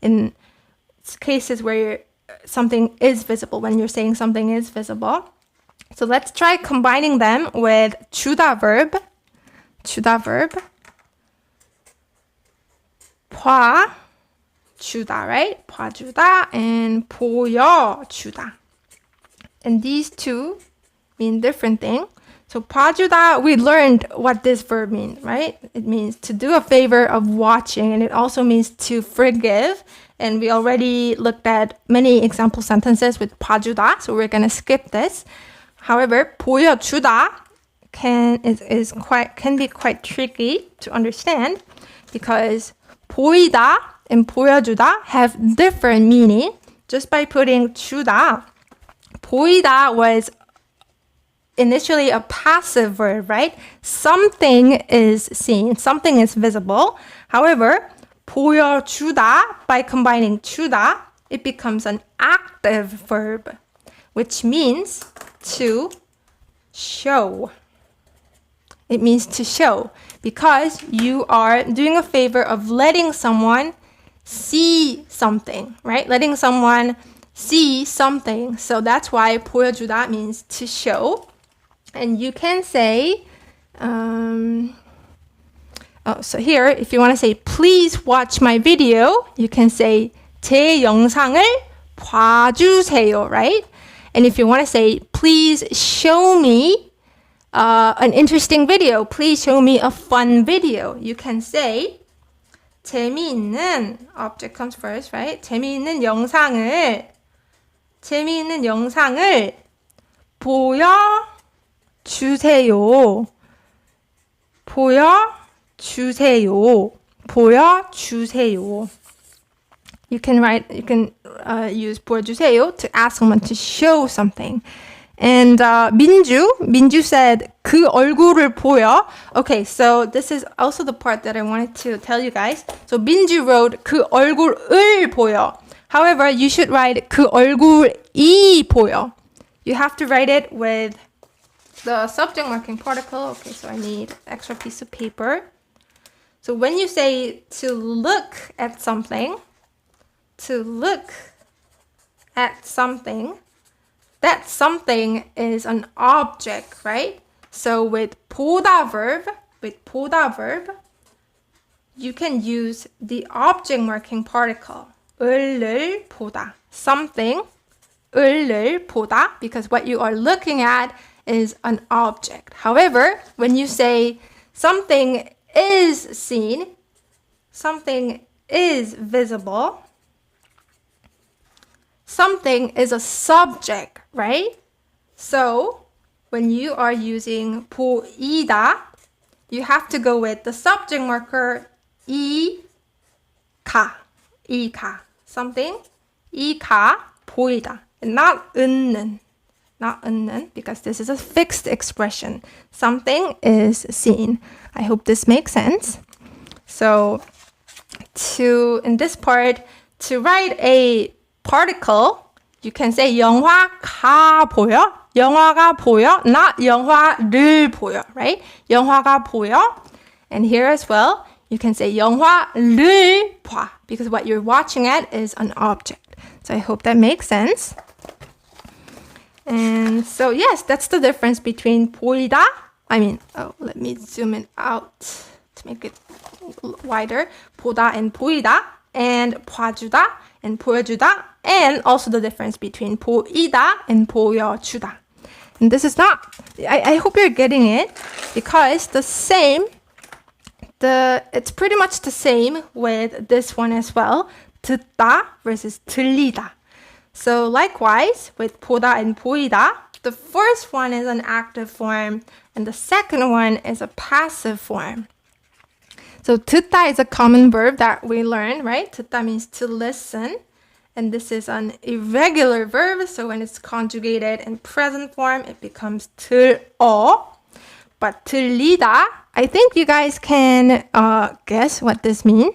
in cases where something is visible, when you're saying something is visible. So let's try combining them with 주다 verb. 주다 verb. 봐주다, right? 봐주다 and 보여주다. And these two mean different things. So 봐주다, we learned what this verb means, right? It means to do a favor of watching, and it also means to forgive. And we already looked at many example sentences with 봐주다, so we're going to skip this. However, 보여주다 can be quite tricky to understand because 보이다 and 보여주다 have different meaning just by putting 주다. 보이다 was initially a passive verb, right? Something is seen, something is visible. However, 보여주다, by combining 주다, it becomes an active verb, which means to show. It means to show because you are doing a favor of letting someone see something, right? Letting someone see something. So that's why 보여주다 means to show. And you can say, so here, if you want to say, please watch my video, you can say, 제 영상을 봐주세요, right? And if you want to say, please show me an interesting video, please show me a fun video, you can say, 재미있는, object comes first, right? 재미있는 영상을 보여주세요. You can use 보여주세요 to ask someone to show something. And 민주 said 그 얼굴을 보여. Okay, so this is also the part that I wanted to tell you guys. So 민주 wrote 그 얼굴을 보여. However, you should write 그 얼굴이 보여. You have to write it with the subject marking particle. Okay, so I need an extra piece of paper. So when you say to look at something, that something is an object, right? So with 보다 verb, you can use the object marking particle. 을을 보다. Something, 을을 보다, because what you are looking at is an object. However, when you say something is seen, something is visible, something is a subject, right? So when you are using 보이다, you have to go with the subject marker 이가, something 이가 보이다, and not 은는, because this is a fixed expression. Something is seen. I hope this makes sense. So in this part, to write a particle, you can say 영화가 보여, 영화가 보여, not 영화를 보여, right? 영화가 보여. And here as well, you can say 영화를 봐, because what you're watching at is an object. So I hope that makes sense. And so yes, that's the difference between 보이다. Let me zoom it out to make it wider. 보다 and 보이다, and 봐주다 and 보여주다, and also the difference between 보이다 and 보여주다. And this is not, I hope you're getting it, because it's pretty much the same with this one as well. 듣다 versus 들리다. So likewise, with 보다 and 보이다, the first one is an active form, and the second one is a passive form. So 듣다 is a common verb that we learn, right? 듣다 means to listen. And this is an irregular verb, so when it's conjugated in present form, it becomes 들어. But 들리다, I think you guys can guess what this means.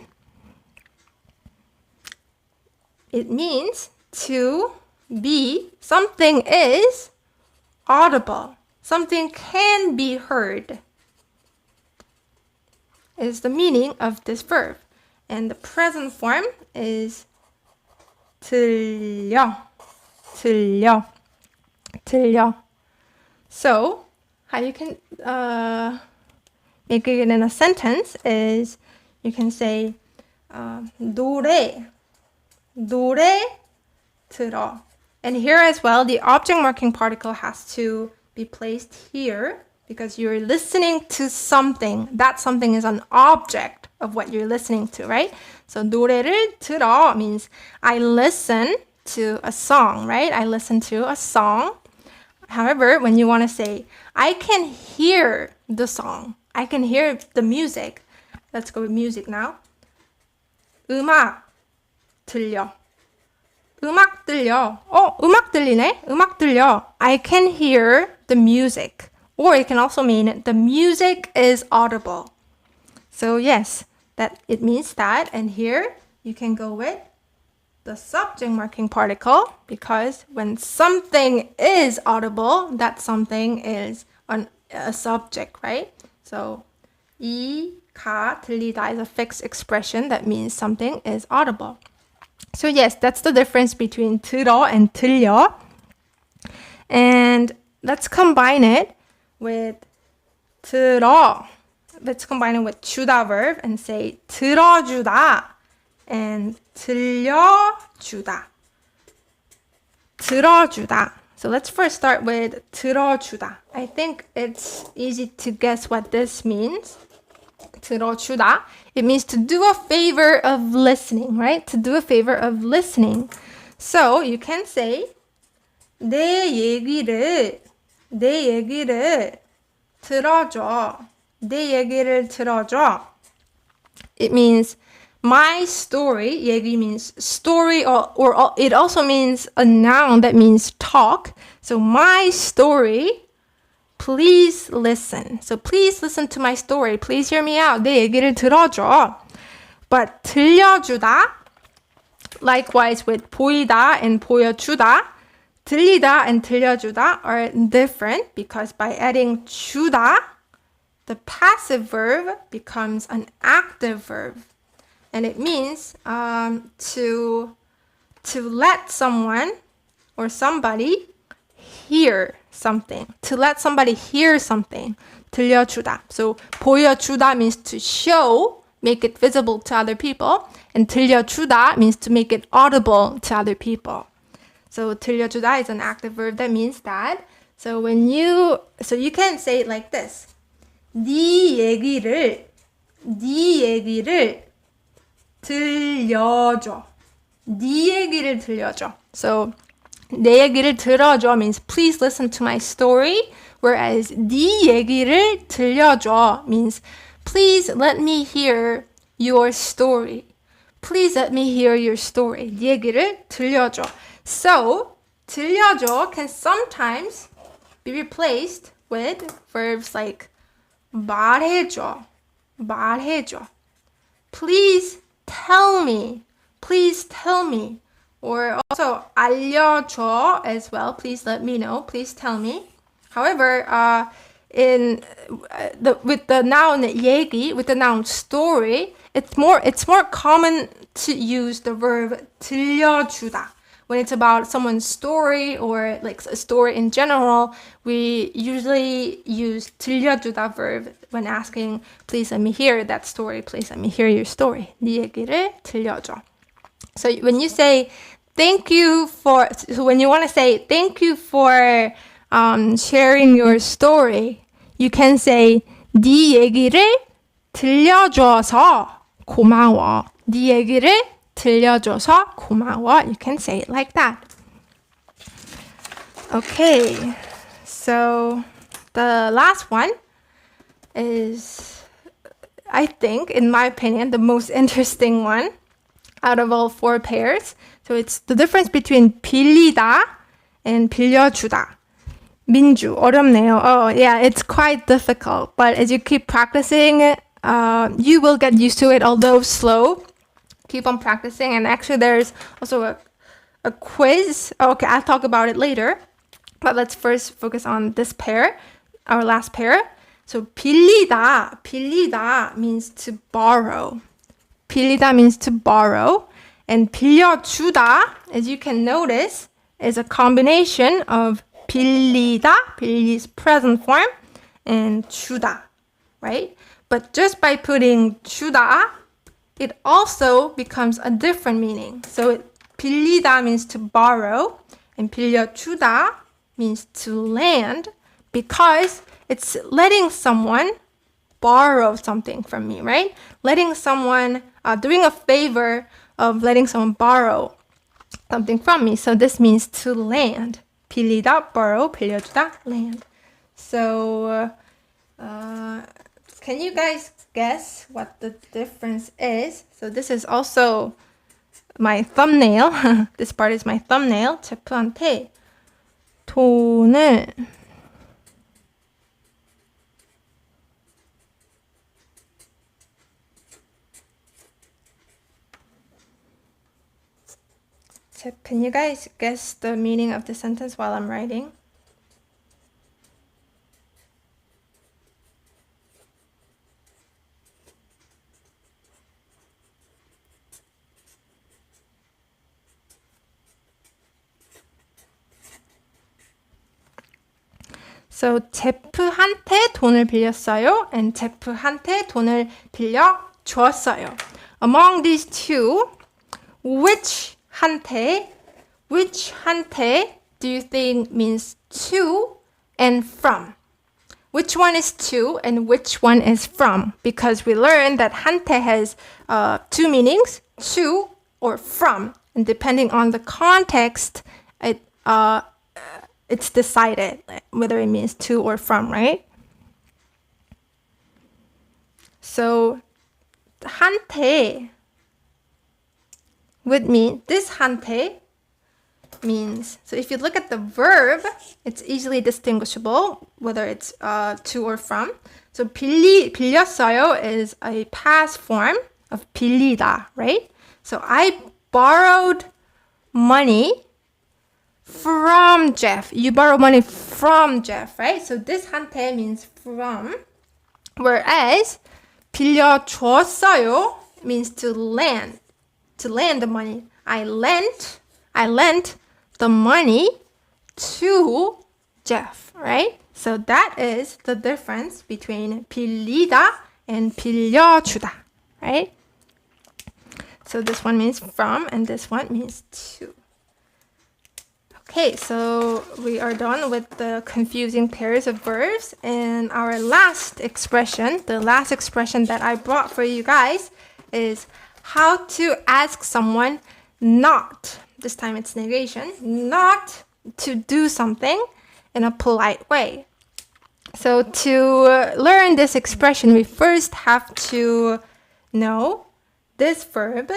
It means to be, something is audible. Something can be heard, is the meaning of this verb. And the present form is 들려. So, how you can make it in a sentence is, you can say 노래 들어. And here as well, the object marking particle has to be placed here, because you're listening to something. That something is an object of what you're listening to, right? So 노래를 들어 means I listen to a song, right? I listen to a song. However, when you want to say, I can hear the song, I can hear the music. Let's go with music now. 음악 들려. 음악 들려. 음악 들리네? 음악 들려. I can hear the music. Or it can also mean the music is audible. So yes, that it means that. And here you can go with the subject marking particle, because when something is audible, that something is a subject, right? So 이가 들리다 is a fixed expression that means something is audible. So yes, that's the difference between 들어 and 들려. And let's combine it with 들어. Let's combine it with 주다 verb and say 들어주다 and 들려주다. 들어주다. So let's first start with 들어주다. I think it's easy to guess what this means. 들어주다. It means to do a favor of listening, right? To do a favor of listening. So you can say 내 얘기를 들어줘. 내 얘기를 들어줘. It means my story. 얘기 means story, or it also means a noun that means talk. So my story, please listen. So please listen to my story. Please hear me out. 내 얘기를 들어줘. But 들려주다, likewise with 보이다 and 보여주다, 들리다 and 들려주다 are different because by adding 주다, the passive verb becomes an active verb. And it means to let someone or somebody hear something. To let somebody hear something. 들려주다. So 보여주다 means to show, make it visible to other people. And 들려주다 means to make it audible to other people. So 들려주다 is an active verb that means that. So you can say it like this. 네 얘기를 들려줘. 네 얘기를 들려줘. So 내 얘기를 들어줘 means please listen to my story. Whereas 네 얘기를 들려줘 means please let me hear your story. Please let me hear your story. 네 얘기를 들려줘. So 들려줘 can sometimes be replaced with verbs like 말해줘. Please tell me. Or also 알려줘 as well. Please let me know. Please tell me. However, with the noun 얘기, with the noun story, it's more common to use the verb 들려주다. When it's about someone's story or like a story in general, we usually use 들려주다 verb when asking, please let me hear that story, please let me hear your story. 네 얘기를 들려줘. So when you say when you want to say thank you for sharing your story, you can say 네 얘기를 들려줘서 고마워. 네 얘기를 들려줘서 고마워. You can say it like that. Okay, so the last one is, I think, in my opinion, the most interesting one out of all 4 pairs. So it's the difference between 빌리다 and 빌려주다. 민주, 어렵네요. Oh, yeah, it's quite difficult. But as you keep practicing, you will get used to it, although slow. Keep on practicing. And actually, there's also a quiz. Okay, I'll talk about it later. But let's first focus on this pair, our last pair. So 빌리다 means to borrow. 빌리다 means to borrow. And 빌려주다, as you can notice, is a combination of 빌리다's present form, and 주다, right? But just by putting 주다, it also becomes a different meaning. So 빌리다 means to borrow, and 빌려주다 means to lend, because it's letting someone borrow something from me, right? Letting someone, doing a favor of letting someone borrow something from me. So this means to lend. 빌리다, borrow, 빌려주다, lend. So, can you guys guess what the difference is? So this is also my thumbnail. This part is my thumbnail. 제프한테 돈을 Can you guys guess the meaning of the sentence while I'm writing? So 제프한테 돈을 빌렸어요, and 제프한테 돈을 빌려줬어요. Among these two, which 한테 do you think means to and from? Which one is to and which one is from? Because we learned that 한테 has 2 meanings, to or from. And depending on the context, it's decided whether it means to or from, right? So 한테 would mean, this 한테 means, so if you look at the verb, it's easily distinguishable whether it's to or from. So 빌렸어요 is a past form of 빌리다, right? So I borrowed money from Jeff. You borrow money from Jeff, right? So this 한테 means from. Whereas 빌려줬어요 means to lend the money. I lent the money to Jeff, right? So that is the difference between 빌리다 and 빌려주다, right? So this one means from and this one means to. Okay, so we are done with the confusing pairs of verbs, and our last expression, the last expression that I brought for you guys is how to ask someone not, this time it's negation, not to do something in a polite way. So to learn this expression, we first have to know this verb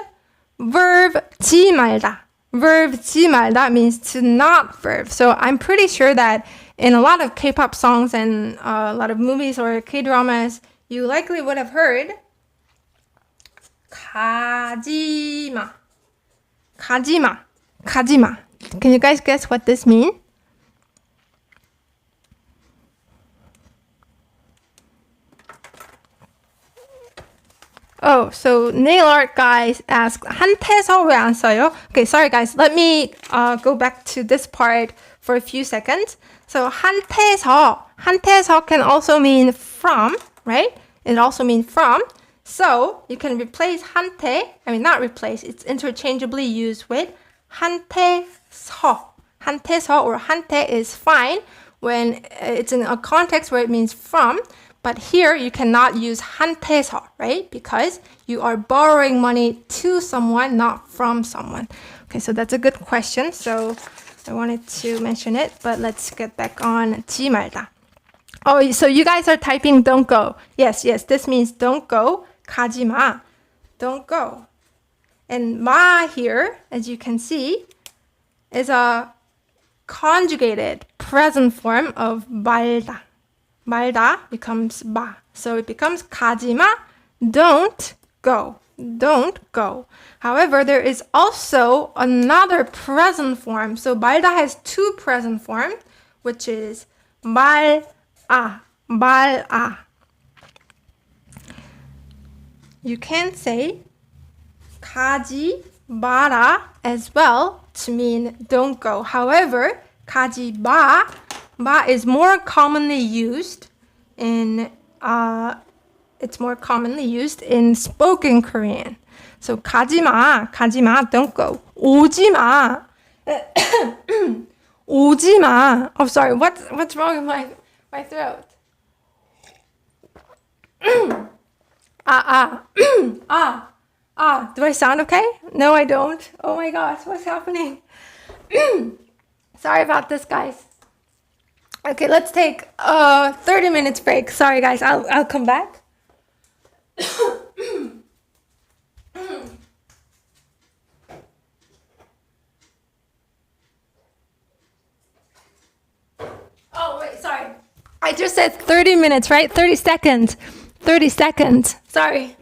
지 말다. Verb 지 말다 means to not verb. So I'm pretty sure that in a lot of K-pop songs and a lot of movies or K-dramas, you likely would have heard 가지마. Can you guys guess what this means? Oh, so nail art guys asked, 한태서 왜 안 써요? Okay, sorry guys. Let me go back to this part for a few seconds. So 한태서 can also mean from, right? It also means from. So you can replace not replace, it's interchangeably used with 한태서. 한태서 or 한태 is fine when it's in a context where it means from. But here you cannot use 한태서, right? Because you are borrowing money to someone, not from someone. Okay, so that's a good question. So I wanted to mention it, but let's get back on 지 말다. Oh, so you guys are typing don't go. Yes, this means don't go. 가지마. Don't go. And 마 here, as you can see, is a conjugated present form of 말다. 말다 becomes 마. So it becomes 가지마, don't go. Don't go. However, there is also another present form. So 말다 has two present forms, which is 말아. You can say 가지 마라 as well to mean don't go. However, 가지 마 is more commonly used in spoken Korean. So 가지마, don't go. 오지마. 오지마. Oh, sorry. What's wrong with my throat? Do I sound okay? No, I don't. Oh my gosh, what's happening? Sorry about this, guys. Okay, let's take a 30 minutes break. Sorry, guys. I'll come back. Oh, wait, sorry. I just said 30 minutes, right? 30 seconds. 30 seconds. Sorry.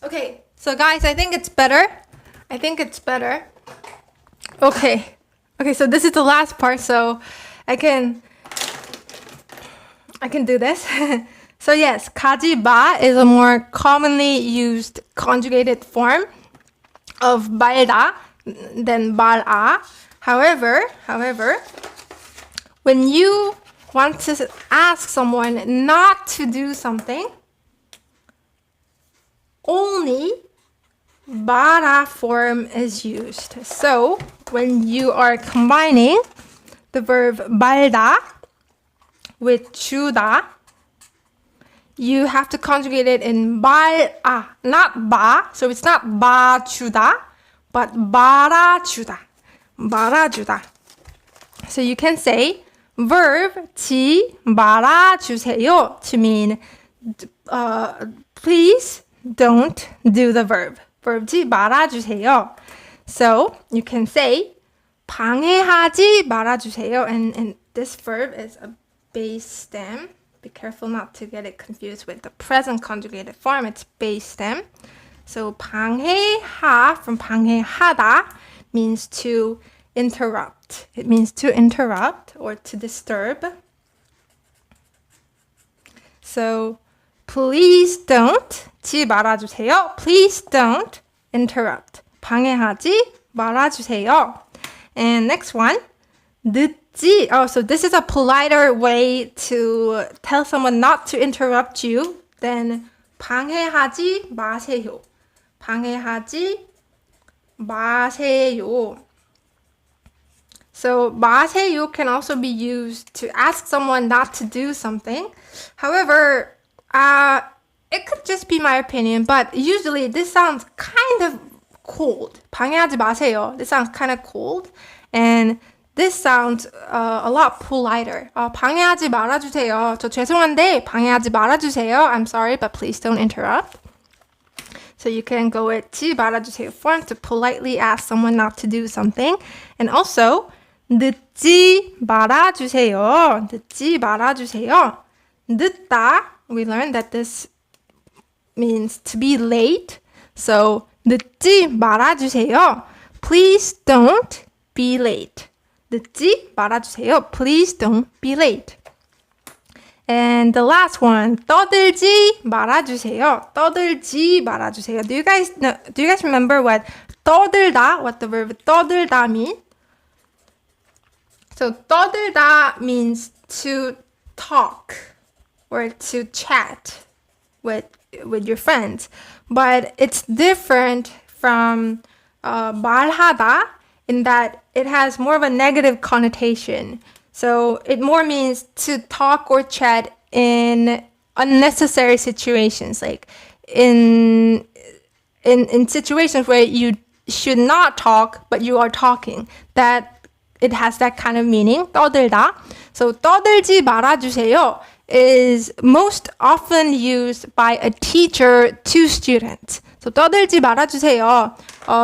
Okay, so guys, I think it's better. Okay, so this is the last part, so I can do this. So yes, 가지마 is a more commonly used conjugated form of 말다 than 말아. However, when you want to ask someone not to do something, only 말아 form is used. So when you are combining the verb 말다 with 주다, you have to conjugate it in 말아, not 바. So it's not 봐주다, but 말아주다. 말아주다. So you can say verb 지 말아주세요 to mean please don't do the verb. Verb 지 말아주세요. So you can say 방해하지 말아주세요. And this verb is a base stem. Be careful not to get it confused with the present conjugated form. It's base stem. So 방해하 from 방해하다 means to interrupt. It means to interrupt or to disturb. So please don't 지 말아주세요. Please don't interrupt. 방해하지 말아주세요. And next one, 늦지. Oh, so this is a politer way to tell someone not to interrupt you. Then 방해하지 마세요. 방해하지 마세요. So 마세요 can also be used to ask someone not to do something. However, it could just be my opinion, but usually this sounds kind of cold. 방해하지 마세요. This sounds kind of cold. And this sounds a lot politer. 방해하지 말아주세요. 저 죄송한데 방해하지 말아주세요. I'm sorry, but please don't interrupt. So you can go with 지 말아주세요 form to politely ask someone not to do something. And also, 늦지 말아주세요. 늦지 말아주세요. 늦다, we learned that this means to be late. So 늦지 말아주세요. Please don't be late. 늦지 말아주세요. Please don't be late. And the last one, 떠들지 말아주세요. 떠들지 말아주세요. Do you guys remember what 떠들다, what the verb 떠들다 means? So 떠들다 means to talk or to chat with your friends. But it's different from 말하다 in that it has more of a negative connotation. So it more means to talk or chat in unnecessary situations, like in situations where you should not talk, but you are talking. That it has that kind of meaning, 떠들다. So 떠들지 말아주세요 is most often used by a teacher to students. So 떠들지 말아주세요.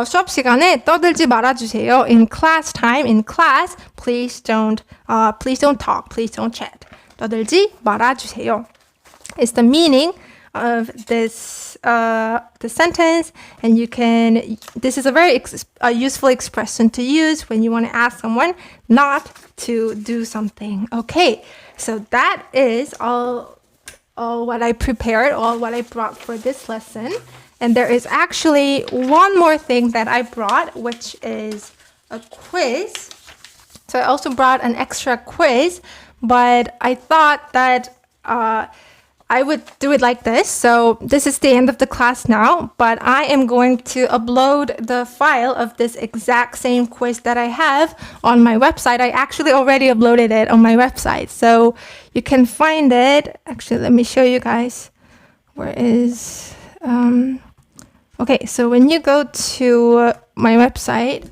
수업 시간에 떠들지 말아주세요. In class time, in class, please don't talk, please don't chat. 떠들지 말아주세요. It's the meaning of this the sentence, and this is a very useful expression to use when you want to ask someone not to do something. Okay, so that is all what I prepared, all what I brought for this lesson. And there is actually one more thing that I brought, which is a quiz. So I also brought an extra quiz, but I thought that I would do it like this. So this is the end of the class now, but I am going to upload the file of this exact same quiz that I have on my website. I actually already uploaded it on my website, so you can find it. Actually, let me show you guys. Where is... Okay, so when you go to my website,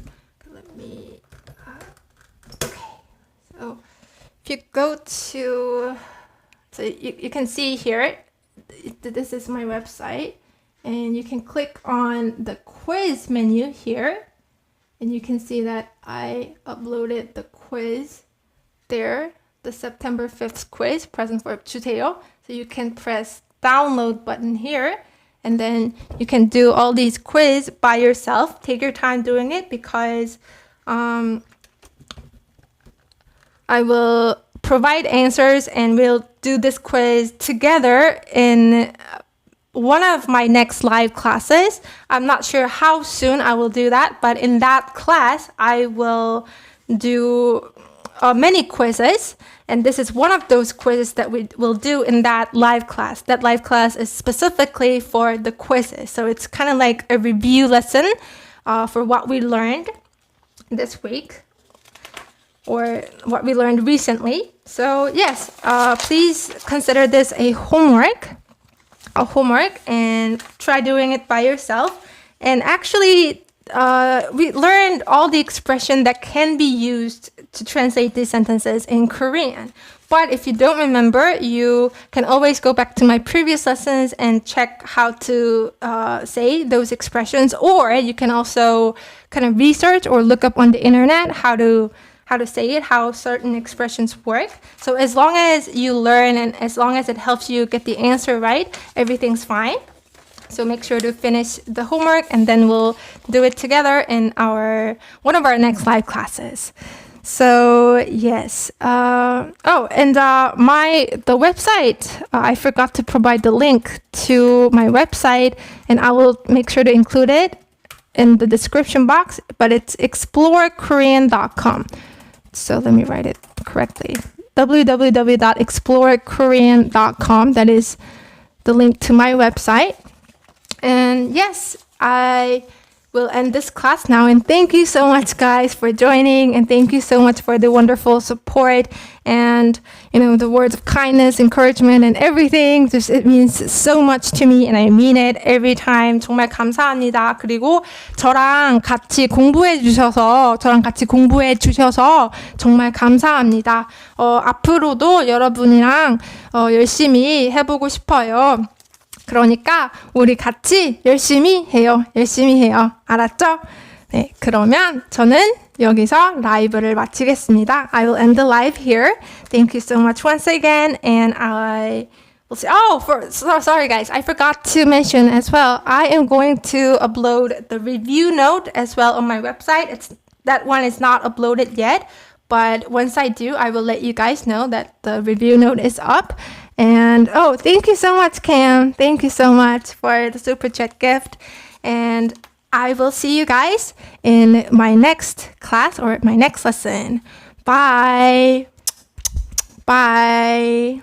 so if you go to, so you can see here, this is my website, and you can click on the quiz menu here, and you can see that I uploaded the quiz there, the September 5th quiz, present verb 주세요. So you can press download button here, and then you can do all these quiz by yourself. Take your time doing it because I will provide answers and we'll do this quiz together in one of my next live classes. I'm not sure how soon I will do that, but in that class, I will do many quizzes. And this is one of those quizzes that we will do in that live class. That live class is specifically for the quizzes. So it's kind of like a review lesson for what we learned this week or what we learned recently. So yes, please consider this a homework and try doing it by yourself. And actually, we learned all the expression that can be used to translate these sentences in Korean. But if you don't remember, you can always go back to my previous lessons and check how to say those expressions. Or you can also kind of research or look up on the internet how to say it, how certain expressions work. So as long as you learn and as long as it helps you get the answer right, everything's fine. So make sure to finish the homework and then we'll do it together in one of our next live classes. So yes. The website, I forgot to provide the link to my website, and I will make sure to include it in the description box, but it's explorekorean.com. So let me write it correctly. www.explorekorean.com. That is the link to my website. And yes, I will end this class now. And thank you so much, guys, for joining. And thank you so much for the wonderful support and, the words of kindness, encouragement, and everything. Just it means so much to me, and I mean it every time. 정말 감사합니다. 그리고 저랑 같이 공부해 주셔서 정말 감사합니다. 앞으로도 여러분이랑 열심히 해보고 싶어요. 그러니까 우리 같이 열심히 해요. 알았죠? 네, 그러면 저는 여기서 라이브를 마치겠습니다. I will end the live here. Thank you so much once again, and I will say, sorry guys, I forgot to mention as well, I am going to upload the review note as well on my website. That one is not uploaded yet, but once I do, I will let you guys know that the review note is up. And thank you so much, Cam. Thank you so much for the super chat gift. And I will see you guys in my next class or my next lesson. Bye. Bye.